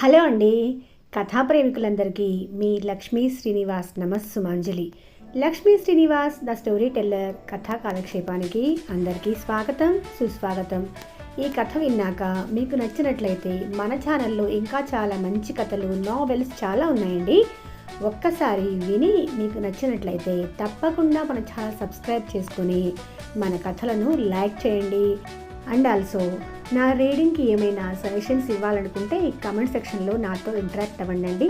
Hello అండి. కథా ప్రేమికులందరికీ మీ లక్ష్మీ శ్రీనివాస్ నమస్సుమాంజలి. Lakshmi Srinivas the story teller కథా కాలక్షేపానికి అందరికీ స్వాగతం, సుస్వాగతం. ఈ కథ విన్నాక మీకు నచ్చినట్లయితే మన ఛానల్లో ఇంకా చాలా మంచి కథలు, నావెల్స్ చాలా ఉన్నాయండి. ఒక్కసారి విని మీకు నచ్చినట్లయితే తప్పకుండా మన ఛానల్ సబ్స్క్రైబ్ చేసుకొని మన కథలను లైక్ చేయండి. అండ్ ఆల్సో నా రీడింగ్కి ఏమైనా సజెషన్స్ ఇవ్వాలనుకుంటే కమెంట్ సెక్షన్లో నాతో ఇంటరాక్ట్ అవ్వండి.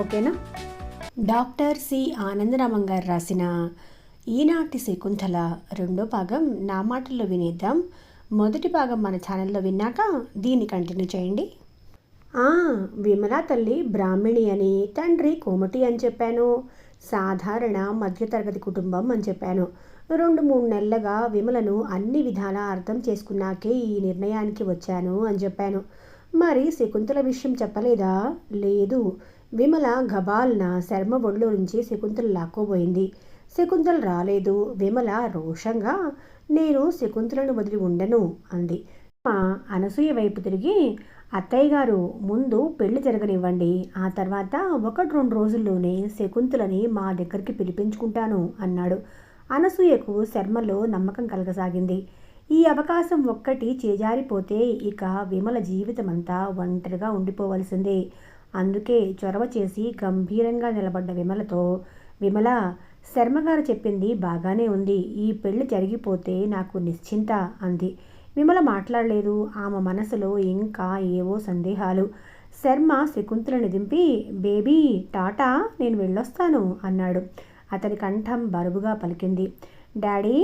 ఓకేనా? డాక్టర్ సి ఆనందరామన్ గారు రాసిన ఈనాటి శకుంతల రెండో భాగం నా మాటల్లో వినేద్దాం. మొదటి భాగం మన ఛానల్లో విన్నాక దీన్ని కంటిన్యూ చేయండి. విమలా తల్లి బ్రాహ్మిణి అని, తండ్రి కోమటి అని చెప్పాను. సాధారణ మధ్యతరగతి కుటుంబం అని చెప్పాను. 2-3 నెలలుగా విమలను అన్ని విధాలా అర్థం చేసుకున్నాకే ఈ నిర్ణయానికి వచ్చాను అని చెప్పాను. మరి శకుంతల విషయం చెప్పలేదా? లేదు. విమల గబాల్న శర్మ ఒళ్ళో నుంచి శకుంతల లాక్కోబోయింది. శకుంతల రాలేదు. విమల రోషంగా, నేను శకుంతలను వదిలి ఉండను అంది. అనసూయ వైపు తిరిగి, అత్తయ్య గారు, ముందు పెళ్లి జరగనివ్వండి, ఆ తర్వాత 1-2 రోజుల్లోనే శకుంతలని మా దగ్గరికి పిలిపించుకుంటాను అన్నాడు. అనసూయకు శర్మలో నమ్మకం కలగసాగింది. ఈ అవకాశం ఒక్కటి చేజారిపోతే ఇక విమల జీవితమంతా ఒంటరిగా ఉండిపోవలసిందే. అందుకే చొరవ చేసి గంభీరంగా నిలబడ్డ విమలతో, విమల, శర్మగారు చెప్పింది బాగానే ఉంది. ఈ పెళ్లి జరిగిపోతే నాకు నిశ్చింత అంది. విమల మాట్లాడలేదు. ఆమె మనసులో ఇంకా ఏవో సందేహాలు. శర్మ శకుంతలని దింపి, బేబీ టాటా, నేను వెళ్ళొస్తాను అన్నాడు. అతని కంఠం బరువుగా పలికింది. డాడీ,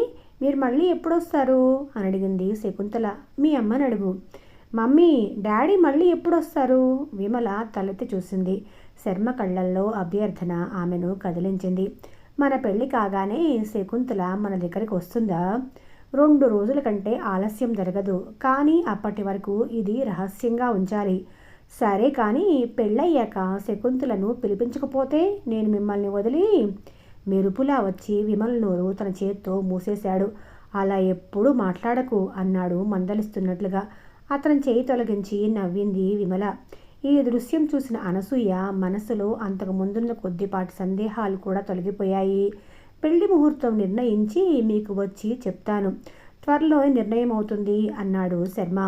మీరు మళ్ళీ ఎప్పుడొస్తారు అని అడిగింది శకుంతల. మీ అమ్మని అడుగు. మమ్మీ, డాడీ మళ్ళీ ఎప్పుడొస్తారు? విమల తలెత్తి చూసింది. శర్మ కళ్ళల్లో అభ్యర్థన ఆమెను కదిలించింది. మన పెళ్లి కాగానే శకుంతల మన దగ్గరికి వస్తుందా? 2 రోజుల కంటే ఆలస్యం జరగదు, కానీ అప్పటి వరకు ఇది రహస్యంగా ఉంచాలి. సరే, కానీ పెళ్ళయ్యాక శకుంతలను పిలిపించకపోతే నేను మిమ్మల్ని వదిలి మెరుపులా వచ్చి విమల నోరు తన చేత్తో మూసేశాడు. అలా ఎప్పుడూ మాట్లాడకు అన్నాడు మందలిస్తున్నట్లుగా. అతని చేయి తొలగించి నవ్వింది విమల. ఈ దృశ్యం చూసిన అనసూయ మనసులో అంతకు ముందున్న కొద్దిపాటి సందేహాలు కూడా తొలగిపోయాయి. పెళ్లి ముహూర్తం నిర్ణయించి మీకు వచ్చి చెప్తాను. త్వరలో నిర్ణయం అవుతుంది అన్నాడు శర్మ.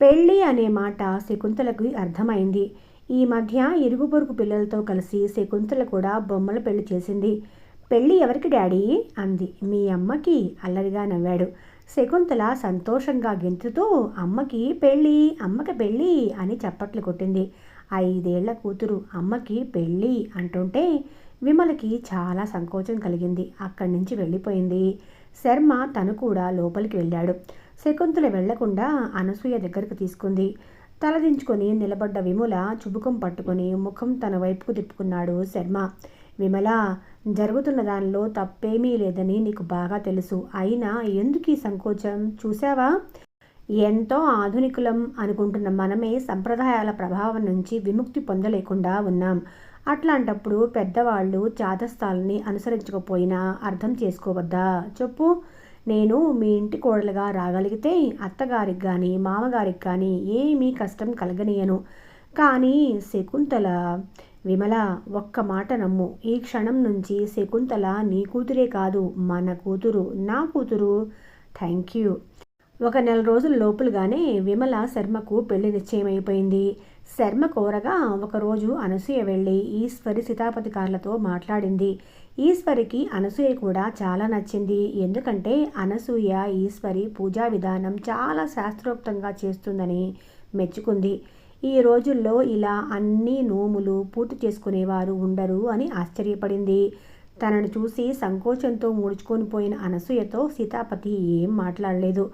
పెళ్ళి అనే మాట శకుంతలకు అర్థమైంది. ఈ మధ్య ఇరుగు పొరుగు పిల్లలతో కలిసి శకుంతల కూడా బొమ్మల పెళ్లి చేసింది. పెళ్ళి ఎవరికి డాడీ అంది. మీ అమ్మకి అల్లరిగా నవ్వాడు. శకుంతల సంతోషంగా గెంతుతూ, అమ్మకి పెళ్ళి, అమ్మకి పెళ్ళి అని చప్పట్లు కొట్టింది. 5 ఏళ్ల కూతురు అమ్మకి పెళ్ళి అంటుంటే విమలకి చాలా సంకోచం కలిగింది. అక్కడి నుంచి వెళ్ళిపోయింది. శర్మ తను కూడా లోపలికి వెళ్ళాడు. శకుంతల వెళ్లకుండా అనసూయ దగ్గరకు తీసుకుంది. తలదించుకొని నిలబడ్డ విమల చుబుకం పట్టుకొని ముఖం తన వైపుకు తిప్పుకున్నాడు శర్మ. విమల, జరుగుతున్న దానిలో తప్పేమీ లేదని నీకు బాగా తెలుసు. అయినా ఎందుకు ఈ సంకోచం? చూసావా, ఎంతో ఆధునికులం అనుకుంటున్న మనమే సంప్రదాయాల ప్రభావం నుంచి విముక్తి పొందలేకుండా ఉన్నాం. అట్లాంటప్పుడు పెద్దవాళ్ళు చాదస్తాలని అనుసరించకపోయినా అర్థం చేసుకోవద్దా? చెప్పు. నేను మీ ఇంటి కోడలుగా రాగలిగితే అత్తగారికి కానీ మామగారికి కానీ ఏమీ కష్టం కలగనీయను. కానీ శకుంతల, విమల, ఒక్క మాట నమ్ము. ఈ క్షణం నుంచి శకుంతల నీ కూతురే కాదు, మన కూతురు, నా కూతురు. Thank you. 1 నెల రోజుల లోపులుగానే విమల శర్మకు పెళ్లి నిశ్చయమైపోయింది. శర్మ కోరగా ఒకరోజు అనసూయ వెళ్ళి ఈశ్వరి సీతాపతికారులతో మాట్లాడింది. ఈశ్వరికి అనసూయ కూడా చాలా నచ్చింది. ఎందుకంటే అనసూయ ఈశ్వరి పూజా విధానం చాలా శాస్త్రోక్తంగా చేస్తుందని మెచ్చుకుంది. ఈ రోజుల్లో ఇలా అన్ని నోములు పూర్తి చేసుకునేవారు ఉండరు అని ఆశ్చర్యపడింది. తనను చూసి సంకోచంతో ముడుచుకొని పోయిన అనసూయతో సీతాపతి ఏం మాట్లాడలేదు.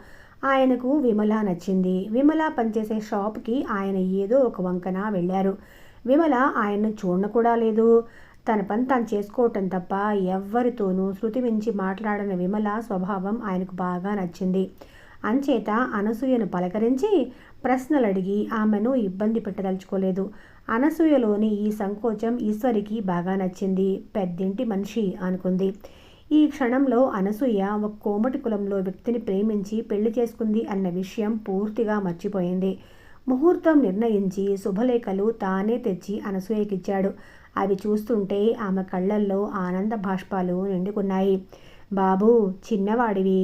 ఆయనకు విమల నచ్చింది. విమల పనిచేసే షాప్కి ఆయన ఏదో ఒక వంకన వెళ్ళారు. విమల ఆయన్ను చూడను కూడా లేదు. తన పని తాను చేసుకోవటం తప్ప ఎవ్వరితోనూ శృతి మించి మాట్లాడని విమల స్వభావం ఆయనకు బాగా నచ్చింది. అంచేత అనసూయను పలకరించి ప్రశ్నలు అడిగి ఆమెను ఇబ్బంది పెట్టదలుచుకోలేదు. అనసూయలోని ఈ సంకోచం ఈశ్వరికి బాగా నచ్చింది. పెద్దింటి మనిషి అనుకుంది. ఈ క్షణంలో అనసూయ ఒక కోమటి కులంలో వ్యక్తిని ప్రేమించి పెళ్లి చేసుకుంది అన్న విషయం పూర్తిగా మర్చిపోయింది. ముహూర్తం నిర్ణయించి శుభలేఖలు తానే తెచ్చి అనసూయకిచ్చాడు. అవి చూస్తుంటే ఆమె కళ్ళల్లో ఆనంద బాష్పాలు నిండుకున్నాయి. బాబూ, చిన్నవాడివి,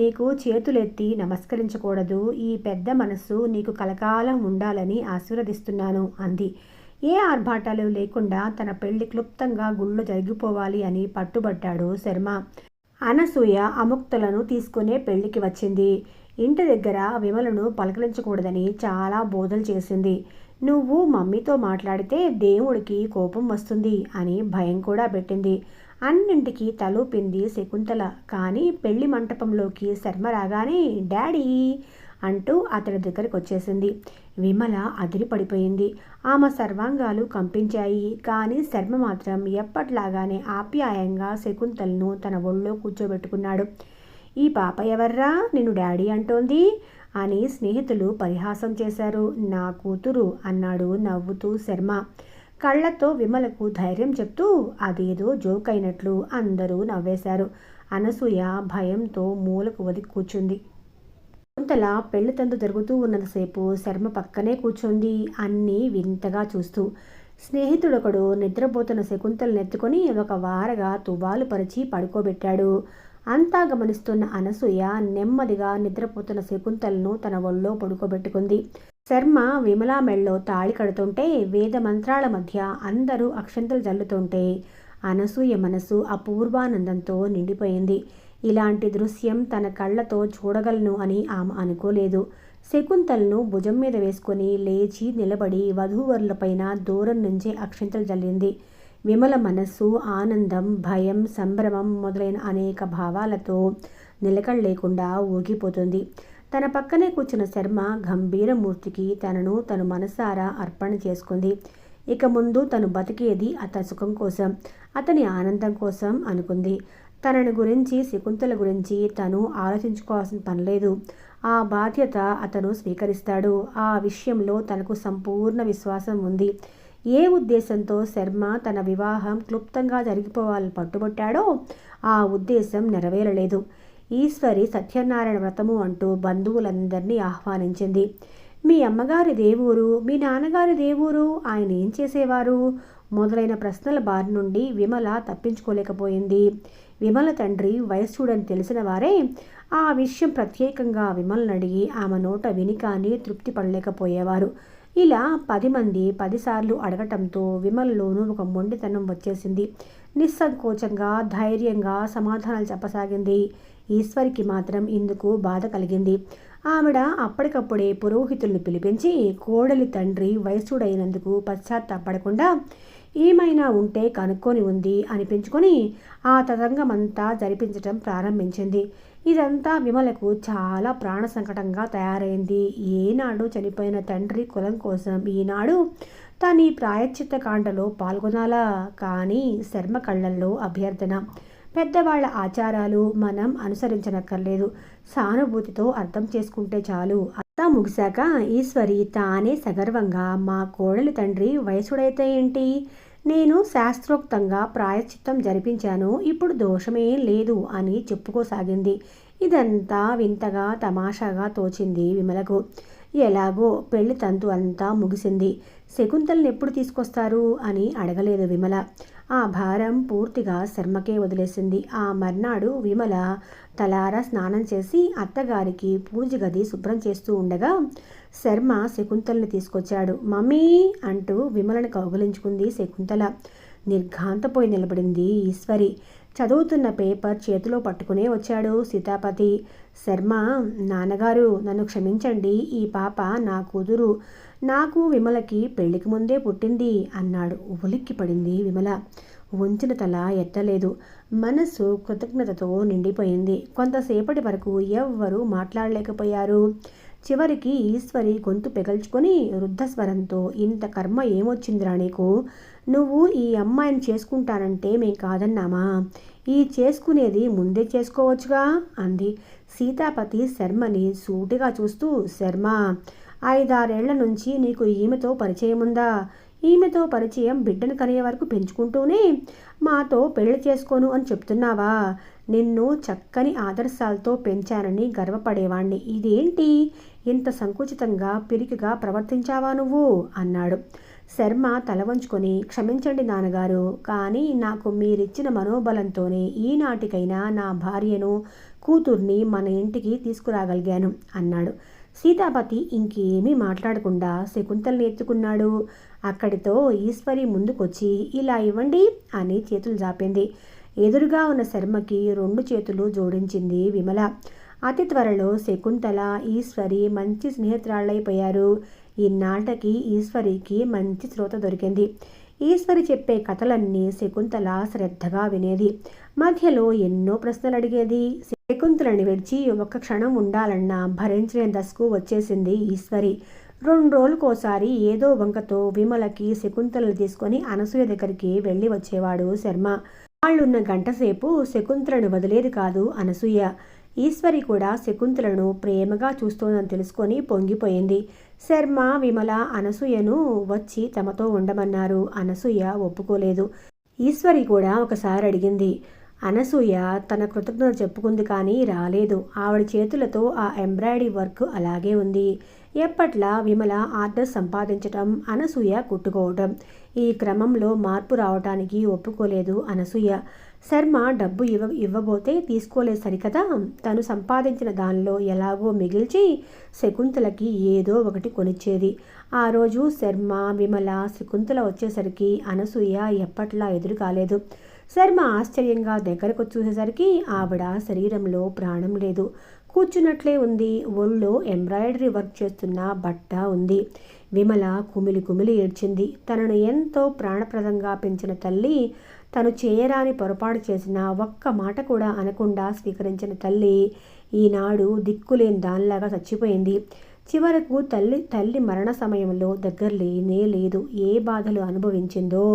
నీకు చేతులెత్తి నమస్కరించకూడదు. ఈ పెద్ద మనస్సు నీకు కలకాలం ఉండాలని ఆశీర్వదిస్తున్నాను అంది. ఏ ఆర్భాటాలు లేకుండా తన పెళ్లి క్లుప్తంగా గుళ్ళో జరిగిపోవాలి అని పట్టుబట్టాడు శర్మ. అనసూయ అముక్తులను తీసుకునే పెళ్లికి వచ్చింది. ఇంటి దగ్గర విమలను పలకరించకూడదని చాలా బోధలు చేసింది. నువ్వు మమ్మీతో మాట్లాడితే దేవుడికి కోపం వస్తుంది అని భయం కూడా పెట్టింది. అన్నింటికీ తలూపింది శకుంతల. కానీ పెళ్లి మంటపంలోకి శర్మ రాగానే డాడీ అంటూ అతడి దగ్గరికి వచ్చేసింది. విమల అదిరిపడిపోయింది. ఆమె సర్వాంగాలు కంపించాయి. కానీ శర్మ మాత్రం ఎప్పట్లాగానే ఆప్యాయంగా శకుంతలను తన ఒళ్ళో కూర్చోబెట్టుకున్నాడు. ఈ పాప ఎవర్రా నిన్ను డాడీ అంటోంది అని స్నేహితులు పరిహాసం చేశారు. నా కూతురు అన్నాడు నవ్వుతూ శర్మ. కళ్లతో విమలకు ధైర్యం చెప్తూ అదేదో జోక్ అయినట్లు అందరూ నవ్వేశారు. అనసూయ భయంతో మూలకు ఒదిగి కూర్చుంది. కొంతలా పెళ్లితందు జరుగుతూ ఉన్నంతసేపు శర్మ పక్కనే కూర్చుంది, అన్నీ వింతగా చూస్తూ. స్నేహితుడొకడు నిద్రపోతున్న శకుంతలనెత్తుకొని ఒక వారగా తువాలు పరిచి పడుకోబెట్టాడు. అంతా గమనిస్తున్న అనసూయ నెమ్మదిగా నిద్రపోతున్న శకుంతలను తన ఒళ్ళో పడుకోబెట్టుకుంది. శర్మ విమలా మెళ్ళో తాళి కడుతుంటే, వేద మంత్రాల మధ్య అందరూ అక్షంతలు జల్లుతుంటే అనసూయ మనసు అపూర్వానందంతో నిండిపోయింది. ఇలాంటి దృశ్యం తన కళ్ళతో చూడగలను అని ఆమె అనుకోలేదు. శకుంతలను భుజం మీద వేసుకొని లేచి నిలబడి వధూవరులపైన దూరం నుంచే అక్షంతలు జల్లింది. విమల మనస్సు ఆనందం, భయం, సంభ్రమం మొదలైన అనేక భావాలతో నిలకడలేకుండా ఊగిపోతుంది. తన పక్కనే కూర్చున్న శర్మ గంభీరమూర్తికి తను మనసారా అర్పణ చేసుకుంది. ఇక ముందు తను బతికేది అతని సుఖం కోసం, అతని ఆనందం కోసం అనుకుంది. తనని గురించి, శకుంతల గురించి తను ఆలోచించుకోవాల్సిన పనిలేదు. ఆ బాధ్యత అతను స్వీకరిస్తాడు. ఆ విషయంలో తనకు సంపూర్ణ విశ్వాసం ఉంది. ఏ ఉద్దేశంతో శర్మ తన వివాహం క్లుప్తంగా జరిగిపోవాలని పట్టుబట్టాడో ఆ ఉద్దేశం నెరవేరలేదు. ఈశ్వరి సత్యనారాయణ వ్రతము అంటూ బంధువులందరినీ ఆహ్వానించింది. మీ అమ్మగారి దేవురు, మీ నాన్నగారి దేవురు, ఆయన ఏం చేసేవారు మొదలైన ప్రశ్నల బారి నుండి విమల తప్పించుకోలేకపోయింది. విమల తండ్రి వయస్సుడని తెలిసిన వారే ఆ విషయం ప్రత్యేకంగా విమలను అడిగి ఆమె నోట విని కానీ తృప్తి పడలేకపోయేవారు. ఇలా 10 మంది 10 సార్లు అడగటంతో విమలలోనూ ఒక మొండితనం వచ్చేసింది. నిస్సంకోచంగా, ధైర్యంగా సమాధానాలు చెప్పసాగింది. ఈశ్వరికి మాత్రం ఇందుకు బాధ కలిగింది. ఆవిడ అప్పటికప్పుడే పురోహితుల్ని పిలిపించి కోడలి తండ్రి వయస్సుడైనందుకు పశ్చాత్తాపడకుండా ఏమైనా ఉంటే కనుక్కొని ఉంది అనిపించుకొని ఆ తతంగమంతా జరిపించటం ప్రారంభించింది. ఇదంతా విమలకు చాలా ప్రాణ సంకటంగా తయారైంది. ఏనాడు చనిపోయిన తండ్రి కులం కోసం ఈనాడు తాను ఈ ప్రాయశ్చిత్త కాండలో పాల్గొనాలా? కానీ శర్మ కళ్ళల్లో అభ్యర్థన. పెద్దవాళ్ల ఆచారాలు మనం అనుసరించనక్కర్లేదు, సానుభూతితో అర్థం చేసుకుంటే చాలు. అంతా ముగిశాక ఈశ్వరి తానే సగర్వంగా, మా కోడలి తండ్రి వయసుడైతే ఏంటి, నేను శాస్త్రోక్తంగా ప్రాయశ్చిత్తం జరిపించాను, ఇప్పుడు దోషమేం లేదు అని చెప్పుకోసాగింది. ఇదంతా వింతగా తమాషాగా తోచింది విమలకు. ఎలాగో పెళ్లి తంతు అంతా ముగిసింది. శకుంతలను ఎప్పుడు తీసుకొస్తారు అని అడగలేదు విమల. ఆ భారం పూర్తిగా శర్మకే వదిలేసింది. ఆ మర్నాడు విమల తలారా స్నానం చేసి అత్తగారికి పూజ గది శుభ్రం చేస్తూ ఉండగా శర్మ శకుంతలని తీసుకొచ్చాడు. మమ్మీ అంటూ విమలను కౌగిలించుకుంది శకుంతల. నిర్ఘాంతపోయి నిలబడింది ఈశ్వరి. చదువుతున్న పేపర్ చేతిలో పట్టుకునే వచ్చాడు సీతాపతి. శర్మ, నాన్నగారు నన్ను క్షమించండి, ఈ పాప నా కూతురు, నాకు విమలకి పెళ్లికి ముందే పుట్టింది అన్నాడు. ఉలిక్కి పడింది విమల. వంచిన తల ఎత్తలేదు. మనస్సు కృతజ్ఞతతో నిండిపోయింది. కొంతసేపటి వరకు ఎవ్వరూ మాట్లాడలేకపోయారు. చివరికి ఈశ్వరి గొంతు పెగల్చుకొని రుద్ధస్వరంతో, ఇంత కర్మ ఏమొచ్చిందిరా నీకు? నువ్వు ఈ అమ్మాయిని చేసుకుంటానంటే మేం కాదన్నామా? ఈ చేసుకునేది ముందే చేసుకోవచ్చుగా అంది. సీతాపతి శర్మని సూటిగా చూస్తూ, శర్మ, 5-6 ఏళ్ల నుంచి నీకు ఈమెతో పరిచయం ఉందా? ఈమెతో పరిచయం బిడ్డను కనే వరకు పెంచుకుంటూనే మాతో పెళ్లి చేసుకోను అని చెప్తున్నావా? నిన్ను చక్కని ఆదర్శాలతో పెంచానని గర్వపడేవాణ్ణి. ఇదేంటి ఇంత సంకుచితంగా పిరికిగా ప్రవర్తించావా నువ్వు అన్నాడు. శర్మ తల వంచుకొని, క్షమించండి నాన్నగారు, కానీ నాకు మీరిచ్చిన మనోబలంతోనే ఈనాటికైనా నా భార్యను కూతుర్ని మన ఇంటికి తీసుకురాగలిగాను అన్నాడు. సీతాపతి ఇంకేమీ మాట్లాడకుండా శకుంతల్ని ఎత్తుకున్నాడు. అక్కడితో ఈశ్వరి ముందుకొచ్చి ఇలా ఇవ్వండి అని చేతులు జాపింది. ఎదురుగా ఉన్న శర్మకి 2 చేతులు జోడించింది విమల. అతి త్వరలో శకుంతల, ఈశ్వరి మంచి స్నేహితురాళ్ళైపోయారు. ఈనాటికి ఈశ్వరికి మంచి శ్రోత దొరికింది. ఈశ్వరి చెప్పే కథలన్నీ శకుంతల శ్రద్ధగా వినేది. మధ్యలో ఎన్నో ప్రశ్నలు అడిగేది. శకుంతలని విడిచి ఒక్క క్షణం ఉండాలన్నా భరించలేని దశకు వచ్చేసింది ఈశ్వరి. 2 రోజులకోసారి ఏదో వంకతో విమలకి శకుంతలను తీసుకొని అనసూయ దగ్గరికి వెళ్ళి వచ్చేవాడు శర్మ. వాళ్ళున్న గంటసేపు శకుంతలను వదిలేది కాదు అనసూయ. ఈశ్వరి కూడా శకుంతలను ప్రేమగా చూస్తోందని తెలుసుకొని పొంగిపోయింది. శర్మ, విమల అనసూయను వచ్చి తమతో ఉండమన్నారు. అనసూయ ఒప్పుకోలేదు. ఈశ్వరి కూడా ఒకసారి అడిగింది. అనసూయ తన కృతజ్ఞత చెప్పుకుంది కానీ రాలేదు. ఆవిడ చేతులతో ఆ ఎంబ్రాయిడరీ వర్క్ అలాగే ఉంది. ఎప్పట్లా విమల ఆర్డర్ సంపాదించటం, అనసూయ కుట్టుకోవటం. ఈ క్రమంలో మార్పు రావటానికి ఒప్పుకోలేదు అనసూయ. శర్మ డబ్బు ఇవ్వబోతే తీసుకోలేదు సరికదా, తను సంపాదించిన దానిలో ఎలాగో మిగిల్చి శకుంతలకి ఏదో ఒకటి కొనిచ్చేది. ఆ రోజు శర్మ, విమల, శకుంతల వచ్చేసరికి అనసూయ ఎప్పట్లా ఎదురు కాలేదు. శర్మ ఆశ్చర్యంగా దగ్గరకు చూసేసరికి ఆవిడ శరీరంలో ప్రాణం లేదు. కూర్చున్నట్లే ఉంది. ఒళ్ళో ఎంబ్రాయిడరీ వర్క్ చేస్తున్న బట్ట ఉంది. విమల కుమిలి కుమిలి ఏడ్చింది. తనను ఎంతో ప్రాణప్రదంగా పెంచిన తల్లి, తను చేయరాని పొరపాటు చేసిన ఒక్క మాట కూడా అనకుండా స్వీకరించిన తల్లి ఈనాడు దిక్కులేని దానిలాగా చచ్చిపోయింది. చివరకు తల్లి మరణ సమయంలో దగ్గర లేనే లేదు. ఏ బాధలు అనుభవించిందో,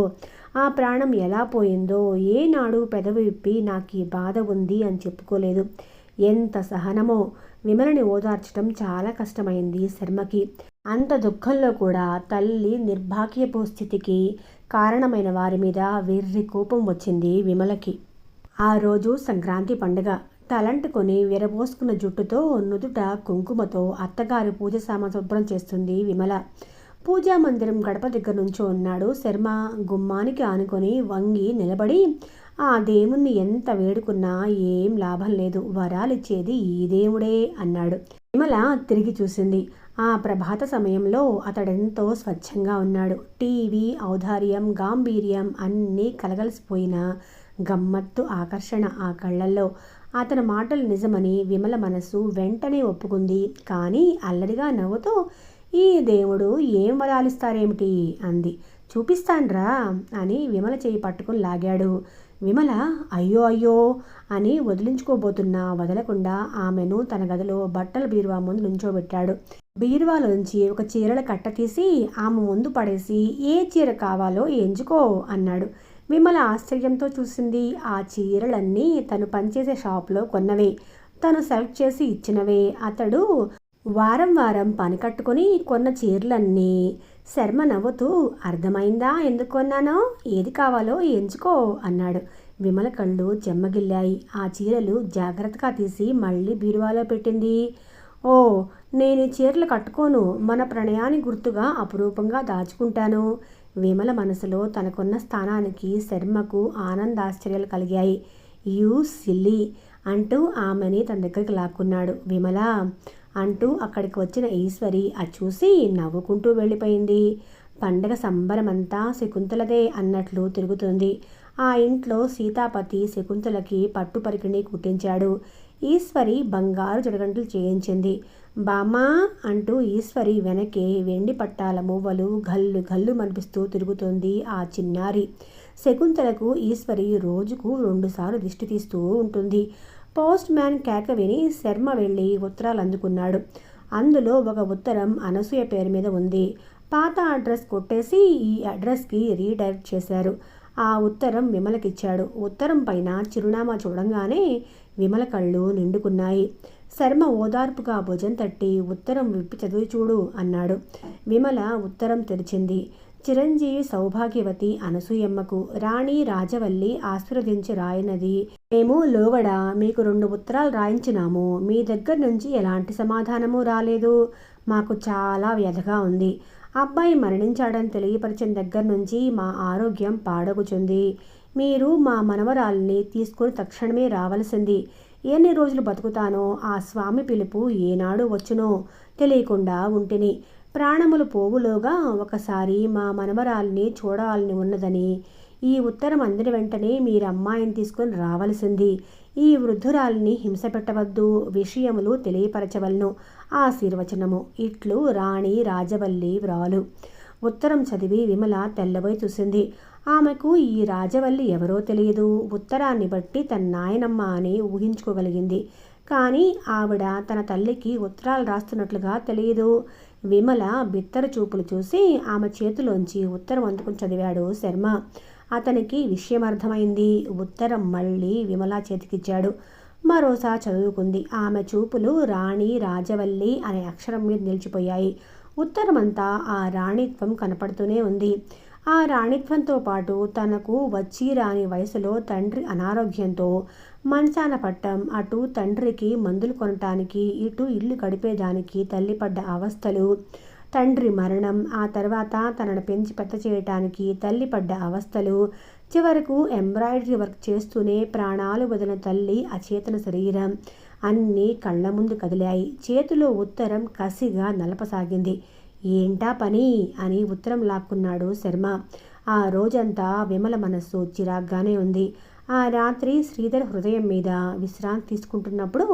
ఆ ప్రాణం ఎలా పోయిందో, ఏనాడు పెదవి విప్పి నాకు ఈ బాధ ఉంది అని చెప్పుకోలేదు. ఎంత సహనమో! విమలని ఓదార్చడం చాలా కష్టమైంది శర్మకి. అంత దుఃఖంలో కూడా తల్లి నిర్భాగ్యపు స్థితికి కారణమైన వారి మీద వెర్రి కోపం వచ్చింది విమలకి. ఆ రోజు సంక్రాంతి పండుగ. తలంటుకొని విరబోసుకున్న జుట్టుతో, నుదుట కుంకుమతో అత్తగారి పూజ సామాను శుభ్రం చేస్తుంది విమల. పూజా మందిరం గడప దగ్గర నుంచో ఉన్నాడు శర్మ. గుమ్మానికి ఆనుకొని వంగి నిలబడి ఆ దేవుణ్ణి ఎంత వేడుకున్నా ఏం లాభం లేదు, వరాలిచ్చేది ఈ దేవుడే అన్నాడు. విమల తిరిగి చూసింది. ఆ ప్రభాత సమయంలో అతడెంతో స్వచ్ఛంగా ఉన్నాడు. టీవీ, ఔదార్యం, గాంభీర్యం అన్నీ కలగలిసిపోయిన గమ్మత్తు ఆకర్షణ ఆ కళ్ళల్లో. అతని మాటలు నిజమని విమల మనసు వెంటనే ఒప్పుకుంది. కానీ అల్లరిగా నవ్వుతూ, ఈ దేవుడు ఏం వరాలిస్తారేమిటి అంది. చూపిస్తాన్రా అని విమల చేయి పట్టుకుని లాగాడు. విమల అయ్యో అయ్యో అని వదిలించుకోబోతున్నా వదలకుండా ఆమెను తన గదిలో బట్టల బీరువా ముందు నుంచోబెట్టాడు. బీరువాలోంచి ఒక చీరల కట్ట తీసి ఆమె ముందు పడేసి ఏ చీర కావాలో ఎంచుకో అన్నాడు. విమల ఆశ్చర్యంతో చూసింది. ఆ చీరలన్నీ తను పనిచేసే షాప్లో కొన్నవే, తను సెలెక్ట్ చేసి ఇచ్చినవే. అతడు వారం వారం పని కట్టుకొని కొన్న చీరలన్నీ. శర్మ నవ్వుతూ, అర్థమైందా ఎందుకు కొన్నానో, ఏది కావాలో ఎంచుకో అన్నాడు. విమల కళ్ళు చెమ్మగిల్లాయి. ఆ చీరలు జాగ్రత్తగా తీసి మళ్ళీ బీరువాలో పెట్టింది. ఓ, నేను ఈ చీరలు కట్టుకోను, మన ప్రణయానికి గుర్తుగా అపురూపంగా దాచుకుంటాను. విమల మనసులో తనకున్న స్థానానికి శర్మకు ఆనందాశ్చర్యాలు కలిగాయి. యూ సిల్లీ అంటూ ఆమెని తన దగ్గరికి లాక్కున్నాడు. విమల అంటూ అక్కడికి వచ్చిన ఈశ్వరి అది చూసి నవ్వుకుంటూ వెళ్ళిపోయింది. పండగ సంబరమంతా శకుంతలదే అన్నట్లు తిరుగుతుంది. ఆ ఇంట్లో సీతాపతి శకుంతలకి పట్టు పరికిణి కుట్టించాడు. ఈశ్వరి బంగారు జడగంటలు చేయించింది. బామ్మా అంటూ ఈశ్వరి వెనకే వెండి పట్టాల మువ్వలు గల్లు గల్లు మనిపిస్తూ తిరుగుతోంది ఆ చిన్నారి. శకుంతలకు ఈశ్వరి రోజుకు 2 సార్లు దిష్టి తీస్తూ ఉంటుంది. పోస్ట్ మ్యాన్ కేక విని శర్మ వెళ్ళి ఉత్తరాలు అందుకున్నాడు. అందులో ఒక ఉత్తరం అనసూయ పేరు మీద ఉంది. పాత అడ్రస్ కొట్టేసి ఈ అడ్రస్కి రీడైరెక్ట్ చేశారు. ఆ ఉత్తరం విమలకిచ్చాడు. ఉత్తరం పైన చిరునామా చూడంగానే విమల కళ్ళు నిండుకున్నాయి. శర్మ ఓదార్పుగా భుజం తట్టి ఉత్తరం విప్పి చదివి చూడు అన్నాడు. విమల ఉత్తరం తెరిచింది. చిరంజీవి సౌభాగ్యవతి అనసూయమ్మకు రాణి రాజవల్లి ఆశీర్వదించి రాయినది. మేము లోగడ మీకు 2 ఉత్తరాలు రాయించినాము. మీ దగ్గర నుంచి ఎలాంటి సమాధానము రాలేదు. మాకు చాలా వ్యధగా ఉంది. అబ్బాయి మరణించాడని తెలియపరిచిన దగ్గర నుంచి మా ఆరోగ్యం పాడగుచుంది. మీరు మా మనవరాల్ని తీసుకుని తక్షణమే రావలసింది. ఎన్ని రోజులు బతుకుతానో ఆ స్వామి పిలుపు ఏనాడు వచ్చునో తెలియకుండా ఉంటిని. ప్రాణములు పోవులోగా ఒకసారి మా మనవరాల్ని చూడాలని ఉన్నదని. ఈ ఉత్తరం అందిన వెంటనే మీరు అమ్మాయిని తీసుకొని రావలసింది. ఈ వృద్ధురాల్ని హింస పెట్టవద్దు. విషయములు తెలియపరచవలను. ఆశీర్వచనము. ఇట్లు రాణి రాజవల్లి వ్రాలు. ఉత్తరం చదివి విమల తెల్లబోయి చూసింది. ఆమెకు ఈ రాజవల్లి ఎవరో తెలియదు. ఉత్తరాన్ని బట్టి తన నాయనమ్మ అని ఊహించుకోగలిగింది. కానీ ఆవిడ తన తల్లికి ఉత్తరాలు రాస్తున్నట్లుగా తెలియదు. విమల బిత్తర చూపులు చూసి ఆమె చేతిలోంచి ఉత్తరం అందుకుని చదివాడు శర్మ. అతనికి విషయం అర్థమైంది. ఉత్తరం మళ్ళీ విమల చేతికిచ్చాడు. మరోసారి చదువుకుంది. ఆమె చూపులు రాణి రాజవల్లి అనే అక్షరం మీద నిలిచిపోయాయి. ఉత్తరమంతా ఆ రాణిత్వం కనపడుతూనే ఉంది. ఆ రాణిత్వంతో పాటు తనకు వచ్చి రాని వయసులో తండ్రి అనారోగ్యంతో మంచాన పట్టం, అటు తండ్రికి మందులు కొనటానికి, ఇటు ఇల్లు గడిపేదానికి తల్లి పడ్డ అవస్థలు, తండ్రి మరణం, ఆ తర్వాత తనను పెంచి పెద్ద చేయటానికి తల్లి పడ్డ అవస్థలు, చివరకు ఎంబ్రాయిడరీ వర్క్ చేస్తూనే ప్రాణాలు వదిలిన తల్లి అచేతన శరీరం అన్నీ కళ్ళ ముందు కదిలాయి. చేతిలో ఉత్తరం కసిగా నలపసాగింది. ఏంటా పని అని ఉత్తరం లాక్కున్నాడు శర్మ. ఆ రోజంతా విమల మనస్సు చిరాగ్గానే ఉంది. ఆ రాత్రి శ్రీధర్ హృదయం మీద విశ్రాంతి తీసుకుంటున్నప్పుడు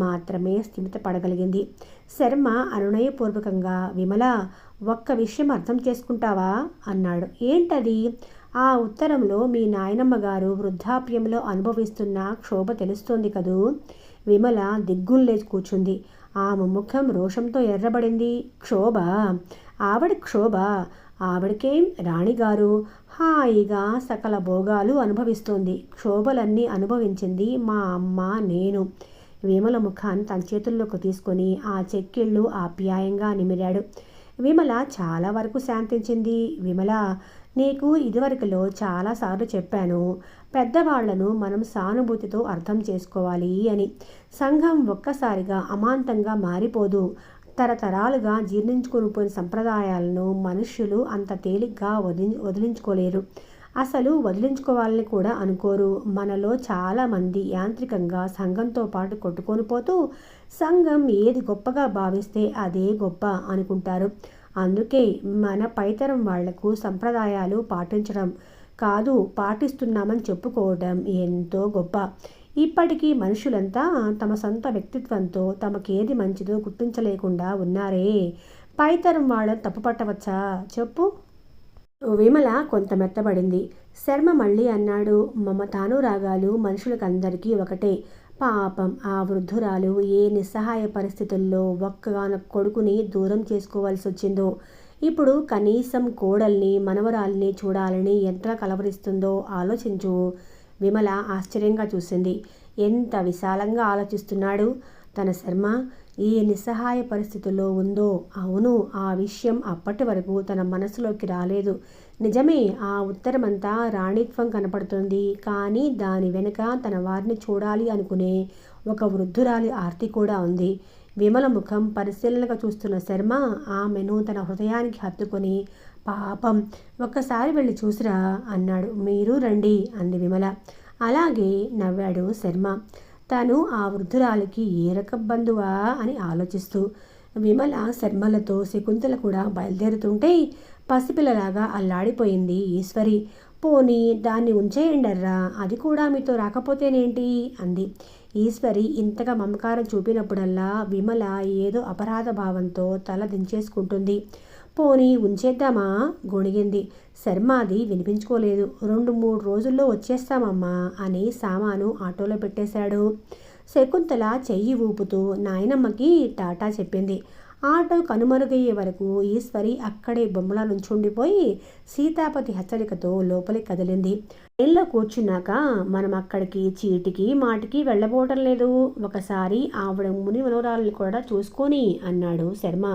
మాత్రమే స్థిమిత పడగలిగింది. శర్మ అనునయపూర్వకంగా విమల, ఒక్క విషయం అర్థం చేసుకుంటావా అన్నాడు. ఏంటది? ఆ ఉత్తరంలో మీ నాయనమ్మ గారు వృద్ధాప్యంలో అనుభవిస్తున్న క్షోభ తెలుస్తోంది కదూ. విమల దిగ్గులు లేచి కూర్చుంది. ఆమె ముఖం రోషంతో ఎర్రబడింది. క్షోభ? ఆవిడ క్షోభ? ఆవిడకేం రాణిగారు హాయిగా సకల భోగాలు అనుభవిస్తోంది. క్షోభలన్నీ అనుభవించింది మా అమ్మ, నేను. విమల ముఖాన్ని తన చేతుల్లోకి తీసుకొని ఆ చెక్కిళ్ళు ఆప్యాయంగా నిమిరాడు. విమల చాలా వరకు శాంతించింది. విమల, నీకు ఇదివరకులో చాలాసార్లు చెప్పాను, పెద్దవాళ్లను మనం సానుభూతితో అర్థం చేసుకోవాలి అని. సంఘం ఒక్కసారిగా అమాంతంగా మారిపోదు. తరతరాలుగా జీర్ణించుకునిపోయిన సంప్రదాయాలను మనుష్యులు అంత తేలిగ్గా వదిలించుకోలేరు. అసలు వదిలించుకోవాలని కూడా అనుకోరు. మనలో చాలామంది యాంత్రికంగా సంఘంతో పాటు కొట్టుకొని పోతూ సంఘం ఏది గొప్పగా భావిస్తే అదే గొప్ప అనుకుంటారు. అందుకే మన పైతరం వాళ్లకు సంప్రదాయాలు పాటించడం కాదు, పాటిస్తున్నామని చెప్పుకోవడం ఎంతో గొప్ప. ఇప్పటికీ మనుషులంతా తమ సొంత వ్యక్తిత్వంతో తమకేది మంచిదో గుర్తించలేకుండా ఉన్నారే. పైతరం వాళ్ళని తప్పుపట్టవచ్చా చెప్పు? విమల కొంత మెత్తబడింది. శర్మ మళ్ళీ అన్నాడు, మమతానురాగాలు మనుషులకందరికీ ఒకటే. పాపం ఆ వృద్ధురాలు ఏ నిస్సహాయ పరిస్థితుల్లో ఒక్కగానొక్క కొడుకుని దూరం చేసుకోవాల్సి వచ్చిందో. ఇప్పుడు కనీసం కోడల్ని మనవరాల్ని చూడాలని ఎంత కలవరిస్తుందో ఆలోచించు. విమల ఆశ్చర్యంగా చూసింది. ఎంత విశాలంగా ఆలోచిస్తున్నాడు తన శర్మ. ఏ నిస్సహాయ పరిస్థితుల్లో ఉందో. అవును, ఆ విషయం అప్పటి వరకు తన మనసులోకి రాలేదు. నిజమే, ఆ ఉత్తరమంతా రాణిత్వం కనపడుతుంది. కానీ దాని వెనుక తన వారిని చూడాలి అనుకునే ఒక వృద్ధురాలి ఆర్తి కూడా ఉంది. విమల ముఖం పరిశీలనగా చూస్తున్న శర్మ ఆమెను తన హృదయానికి హత్తుకొని, పాపం, ఒక్కసారి వెళ్ళి చూసిరా అన్నాడు. మీరు రండి అంది విమల. అలాగే నవ్వాడు శర్మ. తను ఆ వృద్ధురాలికి ఏ రకం బంధువా అని ఆలోచిస్తూ. విమల శర్మలతో శకుంతల కూడా బయలుదేరుతుంటే పసిపిల్లలాగా అల్లాడిపోయింది ఈశ్వరి. పోనీ దాన్ని ఉంచేయండర్రా, అది కూడా మీతో రాకపోతేనేంటి అంది. ఈశ్వరి ఇంతగా మమకారం చూపినప్పుడల్లా విమల ఏదో అపరాధ భావంతో తల దించేసుకుంటుంది. పోనీ ఉంచేద్దామా గొణిగింది. శర్మాది వినిపించుకోలేదు. 2-3 రోజుల్లో వచ్చేస్తామమ్మా అని సామాను ఆటోలో పెట్టేశాడు. శకుంతల చెయ్యి ఊపుతూ నాయనమ్మకి టాటా చెప్పింది. ఆటో కనుమరుగయ్యే వరకు ఈశ్వరి అక్కడే బొమ్మలా నుంచుండిపోయి సీతాపతి హెచ్చరికతో లోపలికి కదిలింది. ట్రైన్లో కూర్చున్నాక మనం అక్కడికి చీటికి మాటికి వెళ్ళబోవటం లేదు. ఒకసారి ఆవిడ ముని మనోరాలను కూడా చూసుకొని అన్నాడు శర్మ.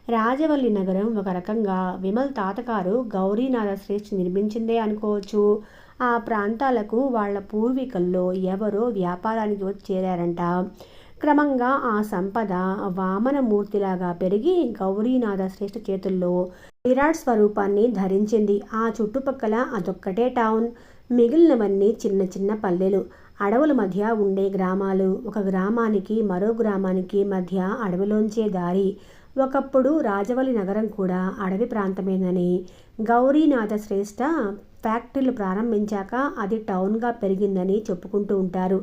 రాజవల్లి నగరం ఒక రకంగా విమల్ తాతగారు గౌరీనాథ శ్రేష్ఠి నిర్మించిందే అనుకోవచ్చు. ఆ ప్రాంతాలకు వాళ్ళ పూర్వీకుల్లో ఎవరో వ్యాపారానికి వచ్చి చేరారంట. క్రమంగా ఆ సంపద వామనమూర్తిలాగా పెరిగి గౌరీనాథ శ్రేష్ఠ చేతుల్లో విరాట్ స్వరూపాన్ని ధరించింది. ఆ చుట్టుపక్కల అదొక్కటే టౌన్, మిగిలినవన్నీ చిన్న చిన్న పల్లెలు, అడవుల మధ్య ఉండే గ్రామాలు. ఒక గ్రామానికి మరో గ్రామానికి మధ్య అడవిలోంచే దారి. ఒకప్పుడు రాజవల్లి నగరం కూడా అడవి ప్రాంతమేనని, గౌరీనాథ శ్రేష్ఠ ఫ్యాక్టరీలు ప్రారంభించాక అది టౌన్గా పెరిగిందని చెప్పుకుంటూ ఉంటారు.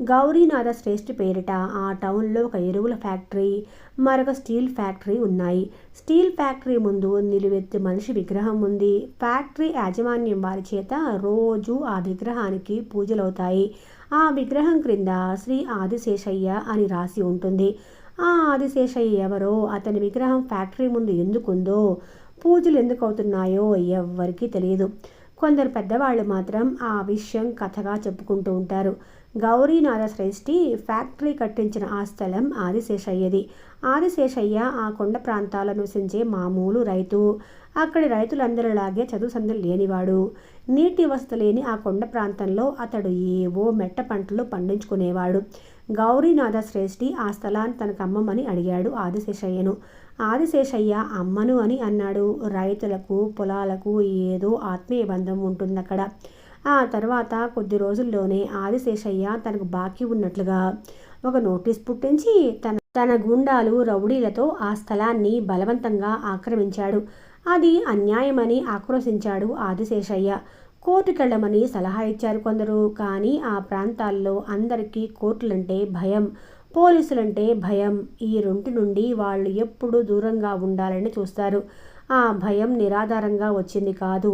గౌరీనాథ శ్రేష్ఠి పేరిట ఆ టౌన్లో ఒక ఎరువుల ఫ్యాక్టరీ, మరొక స్టీల్ ఫ్యాక్టరీ ఉన్నాయి. స్టీల్ ఫ్యాక్టరీ ముందు నిలువెత్తు మనిషి విగ్రహం ఉంది. ఫ్యాక్టరీ యాజమాన్యం వారి చేత రోజు ఆ విగ్రహానికి పూజలవుతాయి. ఆ విగ్రహం క్రింద శ్రీ ఆదిశేషయ్య అని రాసి ఉంటుంది. ఆ ఆదిశేషయ్య ఎవరో, అతని విగ్రహం ఫ్యాక్టరీ ముందు ఎందుకుందో, పూజలు ఎందుకు అవుతున్నాయో ఎవ్వరికీ తెలియదు. కొందరు పెద్దవాళ్ళు మాత్రం ఆ విషయం కథగా చెప్పుకుంటూ ఉంటారు. గౌరీనాథ శ్రేష్ఠి ఫ్యాక్టరీ కట్టించిన ఆ స్థలం ఆదిశేషయ్యది. ఆదిశేషయ్య ఆ కొండ ప్రాంతాల్లో నివసించే మామూలు రైతు. అక్కడి రైతులందరిలాగే చదువు సందులు లేనివాడు. నీటి వసతి లేని ఆ కొండ ప్రాంతంలో అతడు ఏవో మెట్ట పంటలు పండించుకునేవాడు. గౌరీనాథ శ్రేష్ఠి ఆ స్థలాన్ని తనకు అమ్మమని అడిగాడు ఆదిశేషయ్యను. ఆదిశేషయ్య అమ్మను అని అన్నాడు. రైతులకు పొలాలకు ఏదో ఆత్మీయ బంధం ఉంటుందక్కడ. ఆ తర్వాత కొద్ది రోజుల్లోనే ఆదిశేషయ్య తనకు బాకీ ఉన్నట్లుగా ఒక నోటీస్ పుట్టించి తన గుండాలు రౌడీలతో ఆ స్థలాన్ని బలవంతంగా ఆక్రమించాడు. అది అన్యాయమని ఆక్రోశించాడు ఆదిశేషయ్య. కోర్టుకెళ్లమని సలహా ఇచ్చారు కొందరు. కానీ ఆ ప్రాంతాల్లో అందరికీ కోర్టులంటే భయం, పోలీసులంటే భయం. ఈ రెంటి నుండి వాళ్ళు ఎప్పుడూ దూరంగా ఉండాలని చూస్తారు. ఆ భయం నిరాధారంగా వచ్చింది కాదు.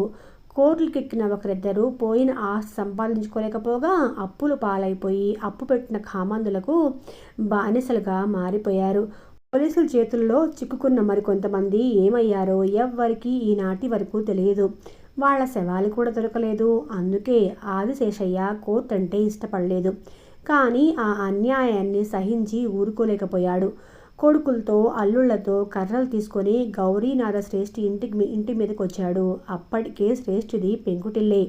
కోర్టులకెక్కిన ఒకరిద్దరు పోయిన ఆస్తి సంపాదించుకోలేకపోగా అప్పులు పాలైపోయి అప్పు పెట్టిన కామందులకు బానిసలుగా మారిపోయారు. పోలీసుల చేతుల్లో చిక్కుకున్న మరికొంతమంది ఏమయ్యారో ఎవ్వరికీ ఈనాటి వరకు తెలియదు. వాళ్ళ శవాలు కూడా దొరకలేదు. అందుకే ఆదిశేషయ్య కోర్టు అంటే ఇష్టపడలేదు. కానీ ఆ అన్యాయాన్ని సహించి ఊరుకోలేకపోయాడు. కొడుకులతో అల్లుళ్లతో కర్రలు తీసుకొని గౌరీనాథ శ్రేష్ఠి ఇంటి మీదకి వచ్చాడు. అప్పటికే శ్రేష్ఠిది పెంకుటిల్లే.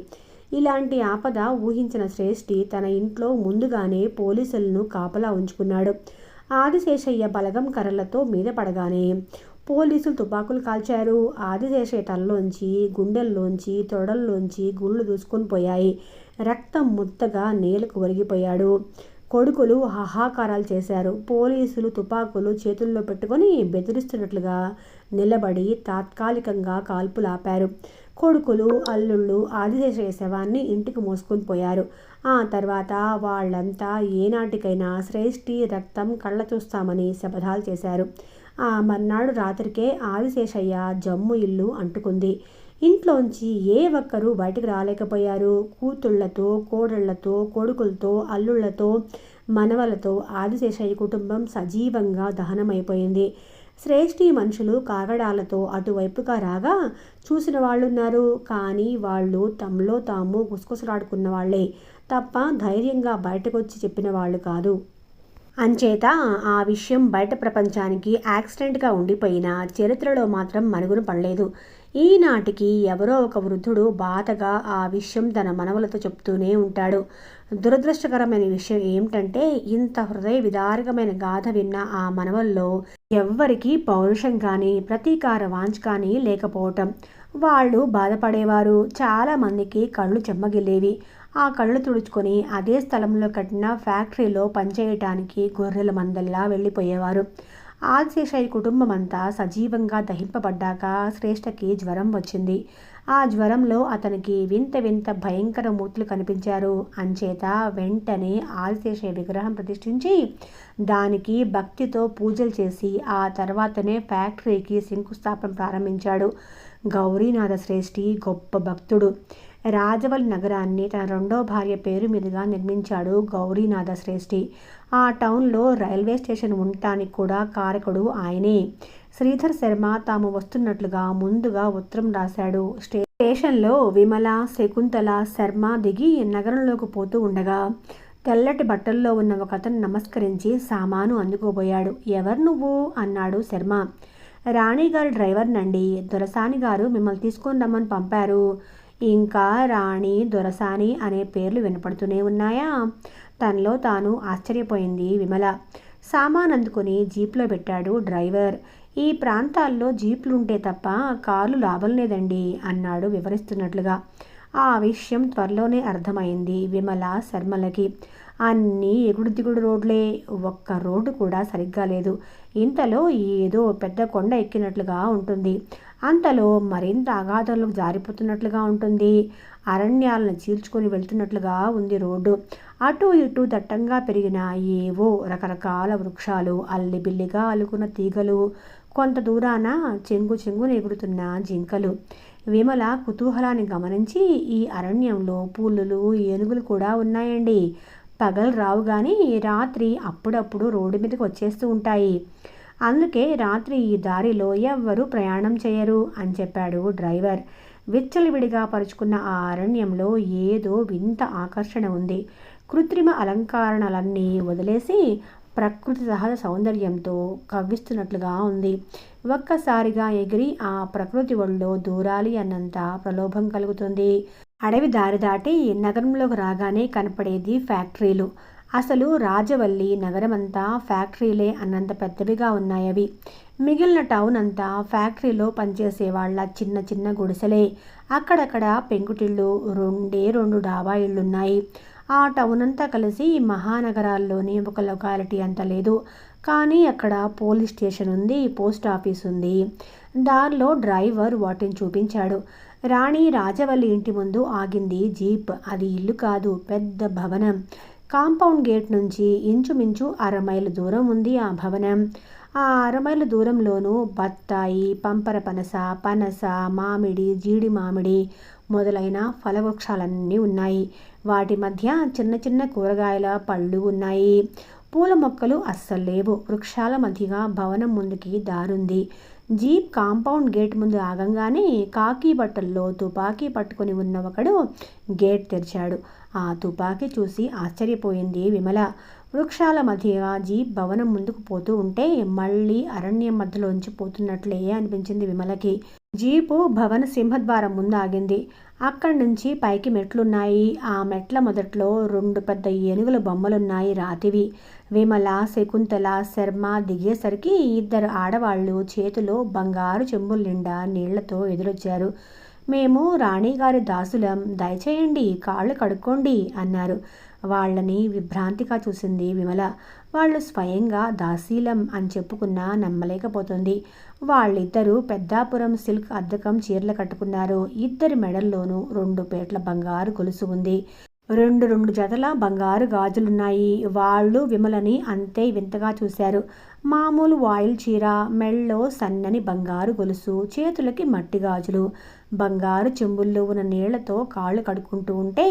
ఇలాంటి ఆపద ఊహించిన శ్రేష్ఠి తన ఇంట్లో ముందుగానే పోలీసులను కాపలా ఉంచుకున్నాడు. ఆదిశేషయ్య బలగం కర్రలతో మీద పడగానే పోలీసులు తుపాకులు కాల్చారు. ఆదిశేషయ్య తలలోంచి, గుండెల్లోంచి, తొడల్లోంచి గుళ్ళు దూసుకొని పోయాయి. రక్తం ముద్దగా నేలకు ఒరిగిపోయాడు. కొడుకులు హాహాకారాలు చేశారు. పోలీసులు తుపాకులు చేతుల్లో పెట్టుకొని బెదిరిస్తున్నట్లుగా నిలబడి తాత్కాలికంగా కాల్పులాపారు. కొడుకులు అల్లుళ్ళు ఆదిశేషయ్య శవాన్ని ఇంటికి మోసుకొని పోయారు. ఆ తర్వాత వాళ్ళంతా ఏనాటికైనా శ్రేష్ఠి రక్తం కళ్ళ చూస్తామని శపథాలు చేశారు. ఆ మర్నాడు రాత్రికే ఆదిశేషయ్య జమ్ము ఇల్లు అంటుకుంది. ఇంట్లోంచి ఏ ఒక్కరూ బయటకు రాలేకపోయారు. కూతుళ్లతో, కోడళ్లతో, కొడుకులతో, అల్లుళ్లతో, మనవలతో ఆదిశేషయ్య కుటుంబం సజీవంగా దహనమైపోయింది. శ్రేష్ఠి మనుషులు కాగడాలతో అటువైపుగా రాగా చూసిన వాళ్ళున్నారు. కానీ వాళ్ళు తమలో తాము గుసగుసలాడుకున్న వాళ్లే తప్ప ధైర్యంగా బయటకొచ్చి చెప్పిన వాళ్ళు కాదు. అంచేత ఆ విషయం బయట ప్రపంచానికి యాక్సిడెంట్గా ఉండిపోయిన చరిత్రలో మాత్రం మనుగున పడలేదు. ఈనాటికి ఎవరో ఒక వృద్ధుడు బాధగా ఆ విషయం తన మనవలతో చెప్తూనే ఉంటాడు. దురదృష్టకరమైన విషయం ఏమిటంటే ఇంత హృదయ విదారకమైన గాథ విన్న ఆ మనవల్లో ఎవ్వరికీ పౌరుషం కానీ ప్రతీకార వాంఛ కానీ లేకపోవటం. వాళ్ళు బాధపడేవారు. చాలామందికి కళ్ళు చెమ్మగిల్లేవి. ఆ కళ్ళు తుడుచుకొని అదే స్థలంలో కట్టిన ఫ్యాక్టరీలో పనిచేయటానికి గొర్రెల మందల్లా వెళ్ళిపోయేవారు. ఆదిశేషయ్య కుటుంబం అంతా సజీవంగా దహింపబడ్డాక శ్రేష్ఠకి జ్వరం వచ్చింది. ఆ జ్వరంలో అతనికి వింత వింత భయంకర మూర్తులు కనిపించారు. అంచేత వెంటనే ఆదిశేషయ్య విగ్రహం ప్రతిష్ఠించి దానికి భక్తితో పూజలు చేసి ఆ తర్వాతనే ఫ్యాక్టరీకి శంకుస్థాపన ప్రారంభించాడు. గౌరీనాథ శ్రేష్ఠి గొప్ప భక్తుడు. రాజవల్లి నగరాన్ని తన రెండో భార్య పేరు మీదుగా నిర్మించాడు గౌరీనాథ శ్రేష్ఠి. ఆ టౌన్లో రైల్వే స్టేషన్ ఉండటానికి కూడా కారకుడు ఆయనే. శ్రీధర్ శర్మ తాము వస్తున్నట్లుగా ముందుగా ఉత్తరం రాశాడు. స్టేషన్లో విమల, శకుంతల, శర్మ దిగి నగరంలోకి పోతూ ఉండగా తెల్లటి బట్టల్లో ఉన్న ఒక అతను నమస్కరించి సామాను అందుకోబోయాడు. ఎవరు నువ్వు అన్నాడు శర్మ. రాణిగారి డ్రైవర్నండి, దొరసాని గారు మిమ్మల్ని తీసుకొని రమ్మని పంపారు. ఇంకా రాణి, దొరసాని అనే పేర్లు వినపడుతూనే ఉన్నాయా? తనలో తాను ఆశ్చర్యపోయింది విమల. సామాన్ అందుకుని జీప్లో పెట్టాడు డ్రైవర్. ఈ ప్రాంతాల్లో జీప్లుంటే తప్ప కార్లు లాభం లేదండి అన్నాడు వివరిస్తున్నట్లుగా. ఆ విషయం త్వరలోనే అర్థమైంది విమల, శర్మలకి. అన్నీ ఎగుడు దిగుడు రోడ్లే, ఒక్క రోడ్డు కూడా సరిగ్గా లేదు. ఇంతలో ఏదో పెద్ద కొండ ఎక్కినట్లుగా ఉంటుంది, అంతలో మరింత అగాధంలోకి జారిపోతున్నట్లుగా ఉంటుంది. అరణ్యాలను చీల్చుకొని వెళ్తున్నట్లుగా ఉంది రోడ్డు. అటు ఇటు దట్టంగా పెరిగిన ఏవో రకరకాల వృక్షాలు, అల్లిబిల్లిగా అల్లుకున్న తీగలు, కొంత దూరాన చెంగు చెంగున ఎగురుతున్న జింకలు. విమల కుతూహలాన్ని గమనించి, ఈ అరణ్యంలో పులులు, ఏనుగులు కూడా ఉన్నాయండి. పగలు రావు కానీ రాత్రి అప్పుడప్పుడు రోడ్డు మీదకి వచ్చేస్తూ ఉంటాయి. అందుకే రాత్రి ఈ దారిలో ఎవ్వరూ ప్రయాణం చేయరు అని చెప్పాడు డ్రైవర్. విచ్చలవిడిగా పరుచుకున్న ఆ అరణ్యంలో ఏదో వింత ఆకర్షణ ఉంది. కృత్రిమ అలంకరణలన్నీ వదిలేసి ప్రకృతి సహజ సౌందర్యంతో కవ్విస్తున్నట్లుగా ఉంది. ఒక్కసారిగా ఎగిరి ఆ ప్రకృతి ఒళ్ళో దూరాలి అన్నంత ప్రలోభం కలుగుతుంది. అడవి దారి దాటి నగరంలోకి రాగానే కనపడేది ఫ్యాక్టరీలు. అసలు రాజవల్లి నగరమంతా ఫ్యాక్టరీలే అన్నంత పెద్దవిగా ఉన్నాయవి. మిగిలిన టౌన్ అంతా ఫ్యాక్టరీలో పనిచేసే వాళ్ళ చిన్న చిన్న గుడిసెలే. అక్కడక్కడ పెంకుటిళ్ళు, రెండు డాబా ఇళ్ళున్నాయి. ఆ టౌన్ అంతా కలిసి మహానగరాల్లోని ఒక లొకాలిటీ అంత లేదు. కానీ అక్కడ పోలీస్ స్టేషన్ ఉంది, పోస్ట్ ఆఫీస్ ఉంది. దారిలో డ్రైవర్ వాటిని చూపించాడు. రాణి రాజవల్లి ఇంటి ముందు ఆగింది జీప్. అది ఇల్లు కాదు, పెద్ద భవనం. కాంపౌండ్ గేట్ నుంచి ఇంచుమించు 1/2 మైలు దూరం ఉంది ఆ భవనం. ఆ 1/2 మైలు దూరంలోనూ బత్తాయి, పంపర పనస, మామిడి, జీడి మామిడి మొదలైన ఫలవృక్షాలన్నీ ఉన్నాయి. వాటి మధ్య చిన్న చిన్న కూరగాయల పళ్ళు ఉన్నాయి. పూల మొక్కలు అస్సలు లేవు. వృక్షాల మధ్యగా భవనం ముందుకి దారుంది. జీప్ కాంపౌండ్ గేట్ ముందు ఆగంగానే కాకి బట్టల్లో తుపాకీ పట్టుకుని ఉన్న ఒకడు గేట్ తెరిచాడు. ఆ తుపాకీ చూసి ఆశ్చర్యపోయింది విమల. వృక్షాల మధ్యగా జీప్ భవనం ముందుకు పోతూ ఉంటే మళ్ళీ అరణ్యం మధ్యలోంచి పోతున్నట్లే అనిపించింది విమలకి. జీపు భవన సింహద్వారం ముందు ఆగింది. అక్కడి నుంచి పైకి మెట్లున్నాయి. ఆ మెట్ల మొదట్లో 2 పెద్ద ఏనుగుల బొమ్మలున్నాయి, రాతివి. విమల, శకుంతల, శర్మ దిగేసరికి 2 ఆడవాళ్ళు చేతిలో బంగారు చెంబుల నిండా నీళ్లతో ఎదురొచ్చారు. మేము రాణిగారి దాసులం, దయచేయండి, కాళ్ళు కడుక్కోండి అన్నారు. వాళ్ళని విభ్రాంతిగా చూసింది విమల. వాళ్ళు స్వయంగా దాసీలం అని చెప్పుకున్నా నమ్మలేకపోతుంది. వాళ్ళిద్దరూ పెద్దాపురం సిల్క్ అద్దకం చీరలు కట్టుకున్నారు. 2 మెడల్లోనూ 2 పేట్ల బంగారు గొలుసు ఉంది. 2 జతల బంగారు గాజులున్నాయి. వాళ్ళు విమలని అంతే వింతగా చూశారు. మామూలు వాయిల్ చీర, మెళ్ళో సన్నని బంగారు గొలుసు, చేతులకి మట్టి గాజులు. బంగారు చెంబుల్లో ఉన్న నీళ్లతో కాళ్ళు కడుక్కుంటూ ఉంటే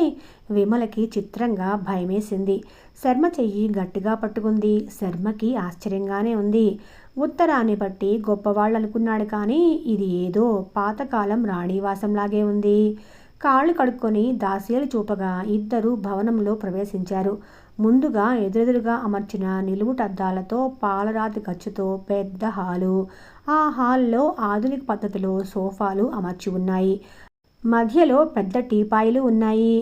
విమలకి చిత్రంగా భయమేసింది. శర్మ చెయ్యి గట్టిగా పట్టుకుంది. శర్మకి ఆశ్చర్యంగానే ఉంది. ఉత్తరాన్ని బట్టి గొప్పవాళ్ళు అనుకున్నాడు కానీ ఇది ఏదో పాతకాలం రాణివాసంలాగే ఉంది. కాళ్ళు కడుక్కొని దాసీలు చూపగా 2 భవనంలో ప్రవేశించారు. ముందుగా ఎదురెదురుగా అమర్చిన నిలువుటద్దాలతో పాలరాతి ఖర్చుతో పెద్ద హాలు. ఆ హాల్లో ఆధునిక పద్ధతిలో సోఫాలు అమర్చి ఉన్నాయి. మధ్యలో పెద్ద టీపాయిలు ఉన్నాయి.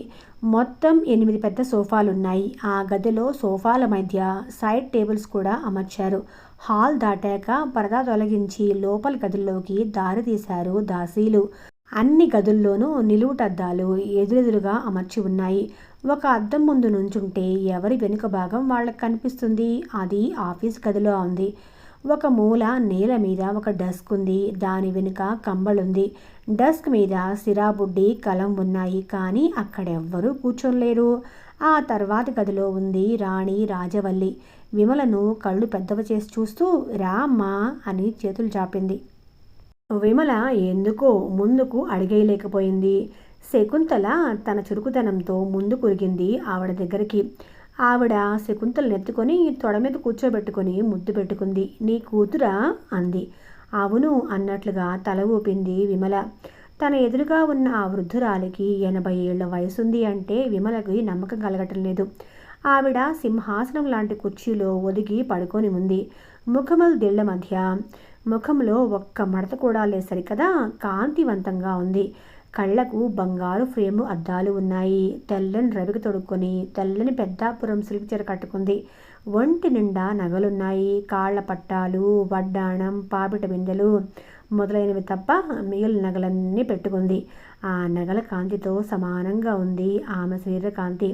మొత్తం 8 పెద్ద సోఫాలున్నాయి. ఆ గదిలో సోఫాల మధ్య సైడ్ టేబుల్స్ కూడా అమర్చారు. హాల్ దాటాక పరదా తొలగించి లోపలి గదుల్లోకి దారి తీశారు దాసీలు. అన్ని గదుల్లోనూ నిలువుటద్దాలు ఎదురెదురుగా అమర్చి ఉన్నాయి. ఒక అద్దం ముందు నుంచుంటే ఎవరి వెనుక భాగం వాళ్ళకి కనిపిస్తుంది. అది ఆఫీస్ గదిలో ఉంది. ఒక మూల నేల మీద ఒక డెస్క్ ఉంది. దాని వెనుక కంబళుంది. డెస్క్ మీద సిరాబుడ్డి, కలం ఉన్నాయి. కానీ అక్కడెవ్వరూ కూర్చోలేరు. ఆ తర్వాత గదిలో ఉంది రాణి రాజవల్లి. విమలను కళ్ళు పెద్దవి చేసి చూస్తూ రా అమ్మా అని చేతులు చాపింది. విమల ఎందుకో ముందుకు అడిగేయలేకపోయింది. శకుంతల తన చురుకుతనంతో ముందు కురిగింది ఆవిడ దగ్గరికి. ఆవిడ శకుంతలను ఎత్తుకొని తొడ మీద కూర్చోబెట్టుకొని ముద్దు పెట్టుకుంది. నీ కూతురా అంది. అవును అన్నట్లుగా తల ఊపింది విమల. తన ఎదురుగా ఉన్న ఆ వృద్ధురాలికి 80 ఏళ్ల వయసుంది అంటే విమలకి నమ్మకం కలగటం లేదు. ఆవిడ సింహాసనం లాంటి కుర్చీలో ఒదిగి పడుకొని ఉంది. ముఖమల్దిళ్ల మధ్య ముఖంలో ఒక్క మడత కూడా లేదు సరికదా, కాంతివంతంగా ఉంది. కళ్లకు బంగారు ఫ్రేము అద్దాలు ఉన్నాయి. తెల్లని రవికి తొడుక్కొని తెల్లని పెద్దాపురం సిల్క్ చీర కట్టుకుంది. ఒంటి నిండా నగలున్నాయి. కాళ్ల పట్టాలు, వడ్డాణం, పాపిట బిందెలు మొదలైనవి తప్ప మిగిలిన నగలన్నీ పెట్టుకుంది. ఆ నగల కాంతితో సమానంగా ఉంది ఆమె శరీర కాంతి.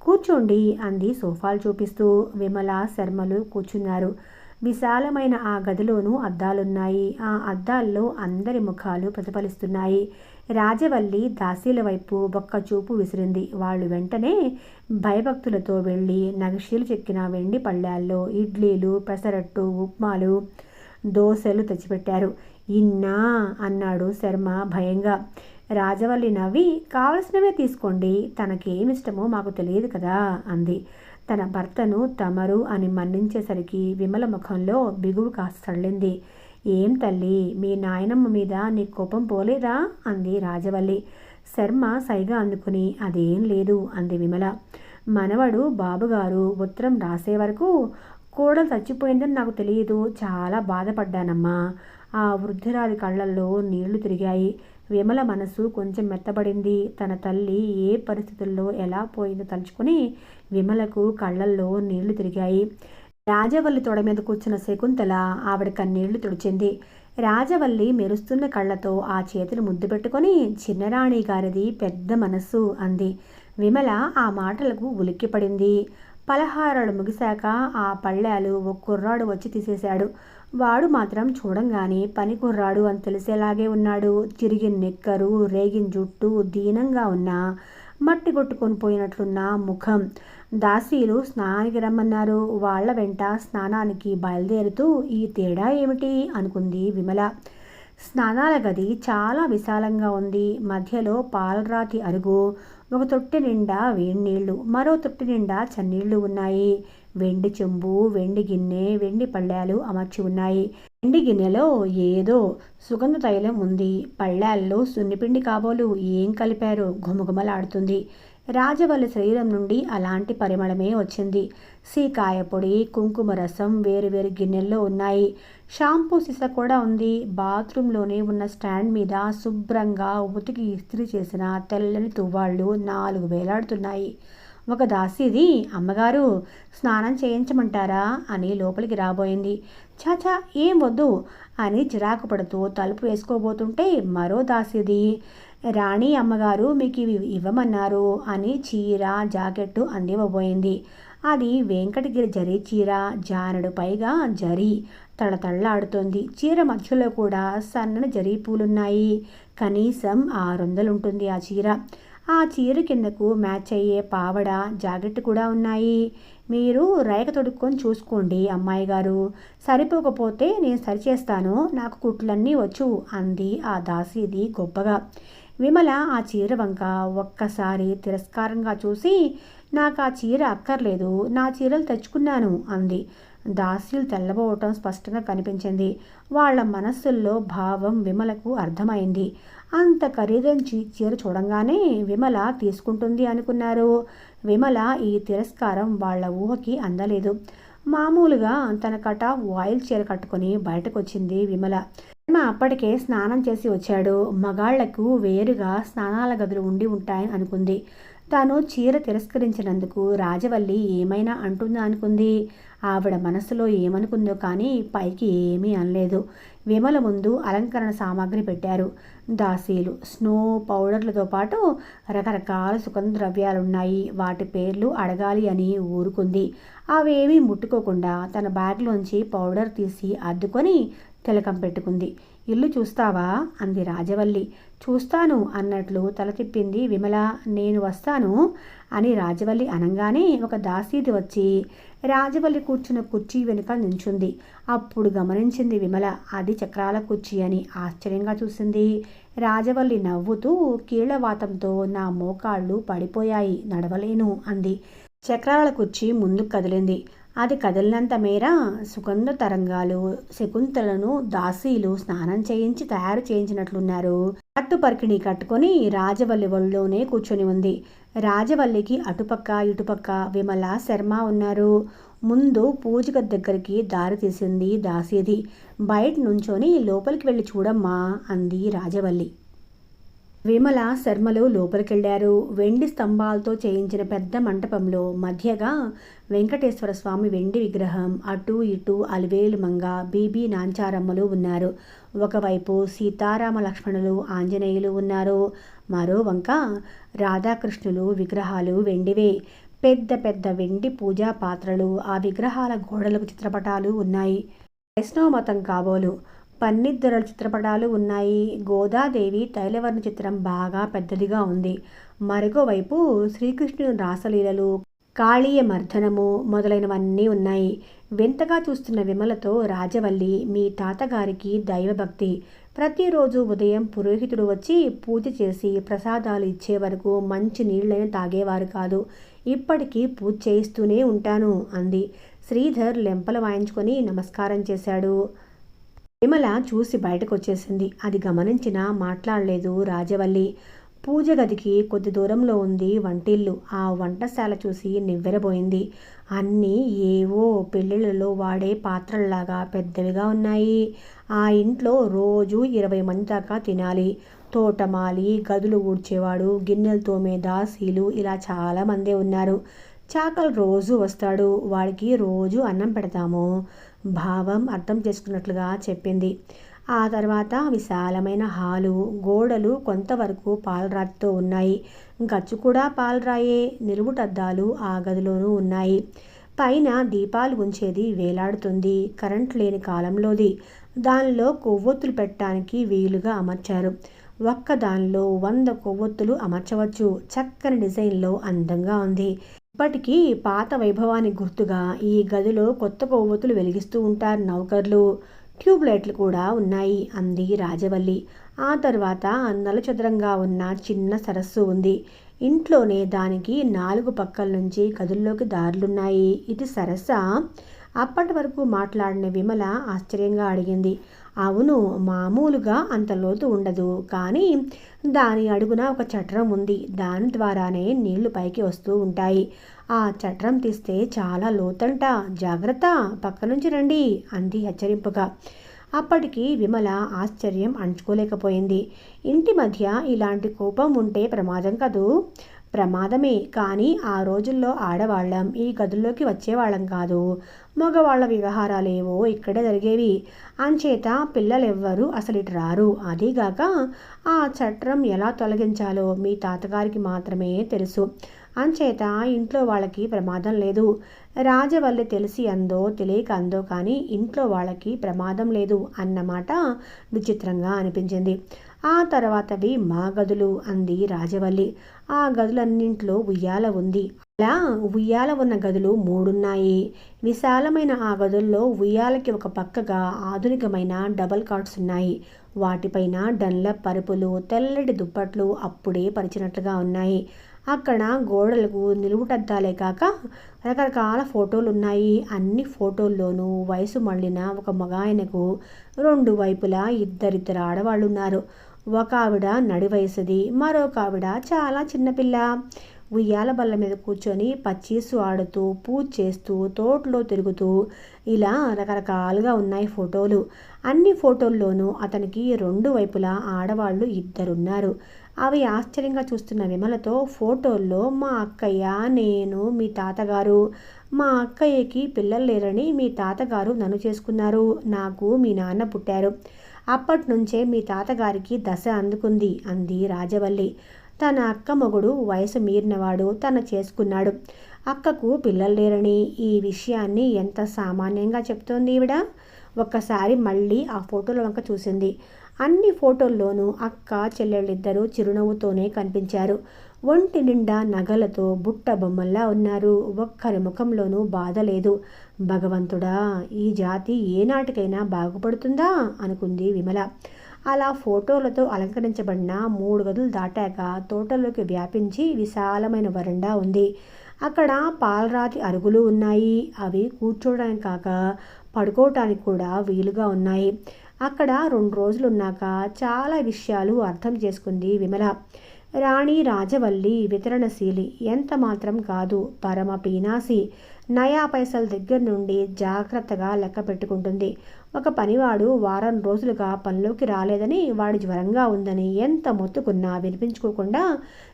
కూర్చోండి అంది సోఫాలు చూపిస్తూ. విమల, శర్మలు కూర్చున్నారు. విశాలమైన ఆ గదిలోనూ అద్దాలున్నాయి. ఆ అద్దాల్లో అందరి ముఖాలు ప్రతిఫలిస్తున్నాయి. రాజవల్లి దాసీల వైపు ఒక్క చూపు విసిరింది. వాళ్ళు వెంటనే భయభక్తులతో వెళ్ళి నగిషీలు చెక్కిన వెండి పళ్ళాల్లో ఇడ్లీలు, పెసరట్టు, ఉప్మాలు, దోశలు తెచ్చిపెట్టారు. ఇన్నా అన్నాడు శర్మ భయంగా. రాజవల్లి నవ్వి, కావలసినవే తీసుకోండి, తనకేమిష్టమో మాకు తెలియదు కదా అంది. తన భర్తను తమరు అని మన్నించేసరికి విమల ముఖంలో బిగువు కాస్త సడలింది. ఏం తల్లి, మీ నాయనమ్మ మీద నీ కోపం పోలేదా అంది రాజవల్లి. శర్మ సైగా అందుకుని అదేం లేదు అంది విమల. మనవడు బాబుగారు ఉత్తరం రాసే వరకు కోడలు చచ్చిపోయిందని నాకు తెలియదు. చాలా బాధపడ్డానమ్మా. ఆ వృద్ధురాలి కళ్ళల్లో నీళ్లు తిరిగాయి. విమల మనసు కొంచెం మెత్తబడింది. తన తల్లి ఏ పరిస్థితుల్లో ఎలా పోయిందో తలుచుకుని విమలకు కళ్ళల్లో నీళ్లు తిరిగాయి. రాజవల్లి తొడ మీద కూర్చున్న శకుంతల ఆవిడ కన్నీళ్లు తుడిచింది. రాజవల్లి మెరుస్తున్న కళ్ళతో ఆ చేతులు ముద్దు పెట్టుకొని, చిన్నరాణి గారిది పెద్ద మనస్సు అంది. విమల ఆ మాటలకు ఉలిక్కిపడింది. పలహారాలు ముగిశాక ఆ పళ్ళాలు ఓ కుర్రాడు వచ్చి తీసేశాడు. వాడు మాత్రం చూడంగానే పని కుర్రాడు అని తెలిసేలాగే ఉన్నాడు. చిరిగిన నెక్కరు, రేగిన జుట్టు, దీనంగా ఉన్న మట్టి కొట్టుకొని పోయినట్లున్న ముఖం. దాసీలు స్నానానికి రమ్మన్నారు. వాళ్ల వెంట స్నానానికి బయలుదేరుతూ ఈ తేడా ఏమిటి అనుకుంది విమల. స్నానాల గది చాలా విశాలంగా ఉంది. మధ్యలో పాలరాతి అరుగు, ఒక తొట్టె నిండా వేడినీళ్లు, మరో తొట్టె నిండా చన్నీళ్లు ఉన్నాయి. వెండి చెంబు, వెండి గిన్నె, వెండి పళ్ళాలు అమర్చి ఉన్నాయి. వెండి గిన్నెలో ఏదో సుగంధ తైలం ఉంది. పళ్ళాల్లో సున్నిపిండి కాబోలు ఏం కలిపారో ఘుమఘుమలాడుతుంది. రాజవల్లి శరీరం నుండి అలాంటి పరిమళమే వచ్చింది. సీకాయ పొడి, కుంకుమ రసం వేరువేరు గిన్నెల్లో ఉన్నాయి. షాంపూ సీసా కూడా ఉంది. బాత్రూంలోనే ఉన్న స్టాండ్ మీద శుభ్రంగా ఉతికి ఇస్త్రీ చేసిన తెల్లని తువ్వాళ్ళు 4 వేలాడుతున్నాయి. ఒక దాసీది, అమ్మగారు స్నానం చేయించమంటారా అని లోపలికి రాబోయింది. చాచా ఏం వద్దు అని చిరాకు పడుతూ తలుపు వేసుకోబోతుంటే మరో దాసీది, రాణి అమ్మగారు మీకు ఇవి ఇవ్వమన్నారు అని చీర, జాకెట్టు అందివ్వబోయింది. అది వెంకటగిరి జరీ చీర, జానడు పైగా జరీ తళతళ్ళాడుతోంది. చీర మధ్యలో కూడా సన్నని జరీ పూలున్నాయి. కనీసం 600 ఉంటుంది ఆ చీర. ఆ చీర కిందకు మ్యాచ్ అయ్యే పావడ, జాకెట్ కూడా ఉన్నాయి. మీరు రేఖ తొడుక్కొని చూసుకోండి అమ్మాయి గారు, సరిపోకపోతే నేను సరిచేస్తాను, నాకు కుట్లన్నీ వచ్చు అంది ఆ దాసీది గొప్పగా. విమల ఆ చీర వంక ఒక్కసారి తిరస్కారంగా చూసి, నాకు ఆ చీర అక్కర్లేదు, నా చీరలు తెచ్చుకున్నాను అంది. దాసీలు తెల్లబోవటం స్పష్టంగా కనిపించింది. వాళ్ల మనస్సుల్లో భావం విమలకు అర్థమైంది. అంత ఖరీదైన చీర చూడంగానే విమల తీసుకుంటుంది అనుకున్నారు. విమల ఈ తిరస్కారం వాళ్ల ఊహకి అందలేదు. మామూలుగా తన కటాఫ్ వాయిల్ చీర కట్టుకుని బయటకు వచ్చింది విమల. అప్పటికే స్నానం చేసి వచ్చాడు. మగాళ్లకు వేరుగా స్నానాల గదులు ఉండి ఉంటాయని అనుకుంది. తాను చీర తిరస్కరించినందుకు రాజవల్లి ఏమైనా అంటుందా అనుకుంది. ఆవిడ మనసులో ఏమనుకుందో కానీ పైకి ఏమీ అనలేదు. విమల ముందు అలంకరణ సామాగ్రి పెట్టారు. దాసీలు స్నో పౌడర్లతో పాటు రకరకాల సుగంధ ద్రవ్యాలున్నాయి. వాటి పేర్లు అడగాలి అని ఊరుకుంది. అవేమీ ముట్టుకోకుండా తన బ్యాగ్లోంచి పౌడర్ తీసి అద్దుకొని తిలకం పెట్టుకుంది. ఇల్లు చూస్తావా అంది రాజవల్లి. చూస్తాను అన్నట్లు తల తిప్పింది విమల. నేను వస్తాను అని రాజవల్లి అనంగానే ఒక దాసీది వచ్చి రాజవల్లి కూర్చున్న కుర్చీ వెనుక నించుంది. అప్పుడు గమనించింది విమల అది చక్రాల కుర్చీ అని. ఆశ్చర్యంగా చూసింది. రాజవల్లి నవ్వుతూ, కీళ్లవాతంతో నా మోకాళ్ళు పడిపోయాయి, నడవలేను అంది. చక్రాల కుర్చీ ముందుకు కదిలింది. అది కదిలినంత మేర సుగంధ తరంగాలు శకుంతలను దాసీలు స్నానం చేయించి తయారు చేయించినట్లున్నారు. పట్టు పరికిణి కట్టుకొని రాజవల్లి ఒళ్ళోనే కూర్చొని ఉంది. రాజవల్లికి అటుపక్క ఇటుపక్క విమల, శర్మ ఉన్నారు. ముందు పూజ గది దగ్గరికి దారి తీసింది దాసీది. బయట నుంచొని లోపలికి వెళ్ళి చూడమ్మా అంది రాజవల్లి. విమల శర్మలు లోపలికెళ్లారు. వెండి స్తంభాలతో చేయించిన పెద్ద మంటపంలో మధ్యగా వెంకటేశ్వర స్వామి వెండి విగ్రహం, అటూ ఇటూ అలివేలు మంగ, బీబీ నాంచారమ్మలు ఉన్నారు. ఒకవైపు సీతారామ లక్ష్మణులు, ఆంజనేయులు ఉన్నారు. మరో వంక రాధాకృష్ణులు విగ్రహాలు వెండివే. పెద్ద పెద్ద వెండి పూజా పాత్రలు, ఆ విగ్రహాల గోడలకు చిత్రపటాలు ఉన్నాయి. వైష్ణవ మతం కాబోలు. పన్నిద్దరుల చిత్రపటాలు ఉన్నాయి. గోదాదేవి తైలవర్ణ చిత్రం బాగా పెద్దదిగా ఉంది. మరొకవైపు శ్రీకృష్ణుని రాసలీలలు, కాళీయ మర్దనము మొదలైనవన్నీ ఉన్నాయి. వింతగా చూస్తున్న విమలతో రాజవల్లి, మీ తాతగారికి దైవభక్తి. ప్రతిరోజు ఉదయం పురోహితుడు వచ్చి పూజ చేసి ప్రసాదాలు ఇచ్చే వరకు మంచి నీళ్లైనా తాగేవారు కాదు. ఇప్పటికీ పూజ చేయిస్తూనే ఉంటాను అంది. శ్రీధర్ లెంపలు వాయించుకొని నమస్కారం చేశాడు. విమల చూసి బయటకొచ్చేసింది. అది గమనించినా మాట్లాడలేదు రాజవల్లి. పూజ గదికి కొద్ది దూరంలో ఉంది వంటిల్లు. ఆ వంటశాల చూసి నివ్వెరబోయింది. అన్నీ ఏవో పెళ్ళిళ్ళలో వాడే పాత్రల్లాగా పెద్దవిగా ఉన్నాయి. ఆ ఇంట్లో రోజు 20 మంది దాకా తినాలి. తోటమాలి, గదులు ఊడ్చేవాడు, గిన్నెలు తోమే దాసీలు, ఇలా చాలామందే ఉన్నారు. చాకలు రోజు వస్తాడు. వాడికి రోజు అన్నం పెడతాము. భావం అర్థం చేసుకున్నట్లుగా చెప్పింది. ఆ తర్వాత విశాలమైన హాలు, గోడలు కొంతవరకు పాలరాతితో ఉన్నాయి. గచ్చు కూడా పాలరాయే. నిలువుటద్దాలు ఆ గదిలోనూ ఉన్నాయి. పైన దీపాలు ఉంచేది వేలాడుతుంది. కరెంట్ లేని కాలంలోది. దానిలో కొవ్వొత్తులు పెట్టడానికి వీలుగా అమర్చారు. ఒక్క దానిలో 100 కొవ్వొత్తులు అమర్చవచ్చు. చక్కని డిజైన్లో అందంగా ఉంది. ఇప్పటికీ పాత వైభవానికి గుర్తుగా ఈ గదిలో కొత్త కొవ్వొత్తులు వెలిగిస్తూ ఉంటారు నౌకర్లు. ట్యూబ్లైట్లు కూడా ఉన్నాయి అంది రాజవల్లి. ఆ తర్వాత నలుచదరంగా ఉన్న చిన్న సరస్సు ఉంది. ఇంట్లోనే దానికి 4 పక్కల నుంచి గదుల్లోకి దారులున్నాయి. ఇది సరస్సా? అప్పటి వరకు మాట్లాడిన విమల ఆశ్చర్యంగా అడిగింది. అవును, మామూలుగా అంత లోతు ఉండదు, కానీ దాని అడుగున ఒక చట్రం ఉంది. దాని ద్వారానే నీళ్లు పైకి వస్తూ ఉంటాయి. ఆ చట్రం తీస్తే చాలా లోతంట. జాగ్రత్త, పక్క నుంచి రండి అంది హెచ్చరింపుగా. అప్పటికి విమల ఆశ్చర్యం అణచుకోలేకపోయింది. ఇంటి మధ్య ఇలాంటి కోపం ఉంటే ప్రమాదం కదూ? ప్రమాదమే, కానీ ఆ రోజుల్లో ఆడవాళ్ళం ఈ గదుల్లోకి వచ్చేవాళ్ళం కాదు. మగవాళ్ల వ్యవహారాలేవో ఇక్కడే జరిగేవి. అంచేత పిల్లలెవ్వరూ అసలు ఇటు రారు. అదీగాక ఆ చట్రం ఎలా తొలగించాలో మీ తాతగారికి మాత్రమే తెలుసు. అంచేత ఇంట్లో వాళ్ళకి ప్రమాదం లేదు. రాజవల్లి తెలిసి అందో తెలియక అందో కానీ ఇంట్లో వాళ్ళకి ప్రమాదం లేదు అన్నమాట విచిత్రంగా అనిపించింది. ఆ తర్వాతవి మా గదులు అంది రాజవల్లి. ఆ గదులన్నింట్లో ఉయ్యాల ఉంది. అలా ఉయ్యాల ఉన్న గదులు 3 ఉన్నాయి. విశాలమైన ఆ గదుల్లో ఉయ్యాలకి ఒక పక్కగా ఆధునికమైన డబల్ కాట్స్ ఉన్నాయి. వాటిపైన డన్లప్ పరుపులు, తెల్లటి దుప్పట్లు అప్పుడే పరిచినట్లుగా ఉన్నాయి. అక్కడ గోడలకు నిలువుటద్దాలే కాక రకరకాల ఫోటోలు ఉన్నాయి. అన్ని ఫోటోల్లోనూ వయసు మళ్ళిన ఒక మగాయనకు 2 వైపులా ఇద్దరిద్దరు ఆడవాళ్ళు ఉన్నారు. ఒక ఆవిడ నడి వయసుది, మరొక ఆవిడ చాలా చిన్నపిల్ల. ఉయ్యాల బల్ల మీద కూర్చొని పచ్చీసు ఆడుతూ, పూజ చేస్తూ, తోటలో తిరుగుతూ, ఇలా రకరకాలుగా ఉన్నాయి ఫోటోలు. అన్ని ఫోటోల్లోనూ అతనికి 2 వైపులా ఆడవాళ్ళు ఇద్దరున్నారు. అవి ఆశ్చర్యంగా చూస్తున్న విమలతో, ఫోటోల్లో మా అక్కయ్య, నేను, మీ తాతగారు. మా అక్కయ్యకి పిల్లలు లేరని మీ తాతగారు నన్ను చేసుకున్నారు. నాకు మీ నాన్న పుట్టారు. అప్పట్నుంచే మీ తాతగారికి దశ అందుకుంది అంది రాజవల్లి. తన అక్క మొగుడు వయసు మీరినవాడు, తను చేసుకున్నాడు. అక్కకు పిల్లలు లేరని ఈ విషయాన్ని ఎంత సామాన్యంగా చెప్తోంది ఈవిడ. ఒక్కసారి మళ్ళీ ఆ ఫోటోల వంక చూసింది. అన్ని ఫోటోల్లోనూ అక్క చెల్లెళ్ళిద్దరూ చిరునవ్వుతోనే కనిపించారు. ఒంటి నిండా నగలతో బుట్ట బొమ్మల్లా ఉన్నారు. ఒక్కరి ముఖంలోనూ బాధ లేదు. భగవంతుడా, ఈ జాతి ఏనాటికైనా బాగుపడుతుందా అనుకుంది విమల. అలా ఫోటోలతో అలంకరించబడిన 3 గదులు దాటాక తోటలోకి వ్యాపించి విశాలమైన వరండా ఉంది. అక్కడ పాలరాతి అరుగులు ఉన్నాయి. అవి కూర్చోవడానికి కాక పడుకోవటానికి కూడా వీలుగా ఉన్నాయి. అక్కడ 2 రోజులున్నాక చాలా విషయాలు అర్థం చేసుకుంది విమల. రాణి రాజవల్లి వితరణశీలి, ఎంత మాత్రం కాదు, పరమ పీనాసి. నయా పైసల దగ్గర నుండి జాగ్రత్తగా లెక్క పెట్టుకుంటుంది. ఒక పనివాడు వారం రోజులుగా పనిలోకి రాలేదని, వాడి జ్వరంగా ఉందని ఎంత మొత్తుకున్నా వినిపించుకోకుండా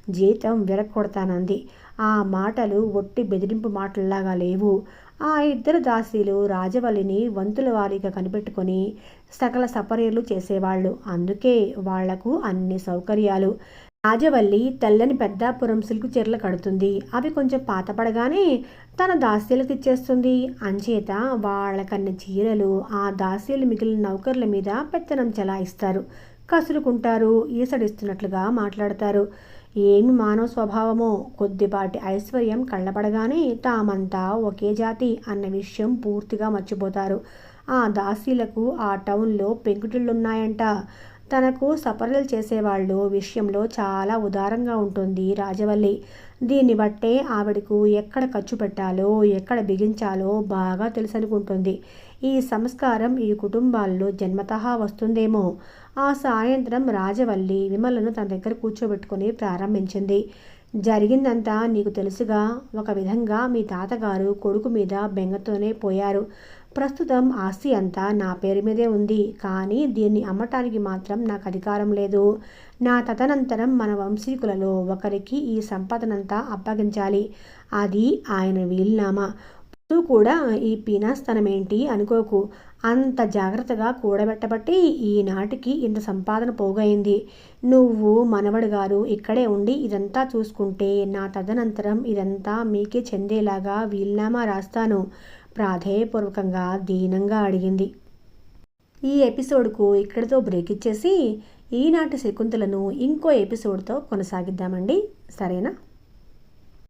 జీతం విరక్కొడతానంది. ఆ మాటలు ఒట్టి బెదిరింపు మాటల్లాగా లేవు. ఆ ఇద్దరు దాసీలు రాజవల్లిని వంతుల వారీగా కనిపెట్టుకొని సకల సపర్యలు చేసేవాళ్ళు. అందుకే వాళ్లకు అన్ని సౌకర్యాలు. రాజవల్లి తెల్లని పెద్దాపురం సిల్కు చీరలు కడుతుంది. అవి కొంచెం పాతపడగానే తన దాసీలకు ఇచ్చేస్తుంది. అంచేత వాళ్ళకన్ని చీరలు ఆ దాసీలు మిగిలిన నౌకర్ల మీద పెత్తనం చెలాయిస్తారు. కసురుకుంటారు, ఈసడిస్తున్నట్లుగా మాట్లాడతారు. ఏమి మానవ స్వభావమో, కొద్దిపాటి ఐశ్వర్యం కళ్ళపడగానే తామంతా ఒకే జాతి అన్న విషయం పూర్తిగా మర్చిపోతారు. ఆ దాసీలకు ఆ టౌన్లో పెంకుటిళ్ళున్నాయంట. తనకు సపర్యలు చేసేవాళ్ళు విషయంలో చాలా ఉదారంగా ఉంటుంది రాజవల్లి. దీన్ని బట్టే ఆవిడకు ఎక్కడ ఖర్చు పెట్టాలో, ఎక్కడ బిగించాలో బాగా తెలుసనుకుంటుంది. ఈ సంస్కారం ఈ కుటుంబాల్లో జన్మతహా వస్తుందేమో. ఆ సాయంత్రం రాజవల్లి విమలను తన దగ్గర కూర్చోబెట్టుకుని ప్రారంభించింది. జరిగిందంతా నీకు తెలుసుగా. ఒక విధంగా మీ తాతగారు కొడుకు మీద బెంగతోనే పోయారు. ప్రస్తుతం ఆస్తి అంతా నా పేరు మీదే ఉంది. కానీ దీన్ని అమ్మటానికి మాత్రం నాకు అధికారం లేదు. నా తదనంతరం మన వంశీకులలో ఒకరికి ఈ సంపదనంతా అప్పగించాలి. అది ఆయన వీలునామా. నువ్వు కూడా ఈ పీనాస్తనమేంటి అనుకోకు. అంత జాగ్రత్తగా కూడబెట్టబట్టి ఈనాటికి ఇంత సంపాదన పోగైంది. నువ్వు మనవడు గారు ఇక్కడే ఉండి ఇదంతా చూసుకుంటే నా తదనంతరం ఇదంతా మీకే చెందేలాగా వీలునామా రాస్తాను, ప్రాధేయపూర్వకంగా దీనంగా అడిగింది. ఈ ఎపిసోడ్కు ఇక్కడితో బ్రేక్ ఇచ్చేసి ఈనాటి శకుంతలను ఇంకో ఎపిసోడ్తో కొనసాగిద్దామండి. సరేనా?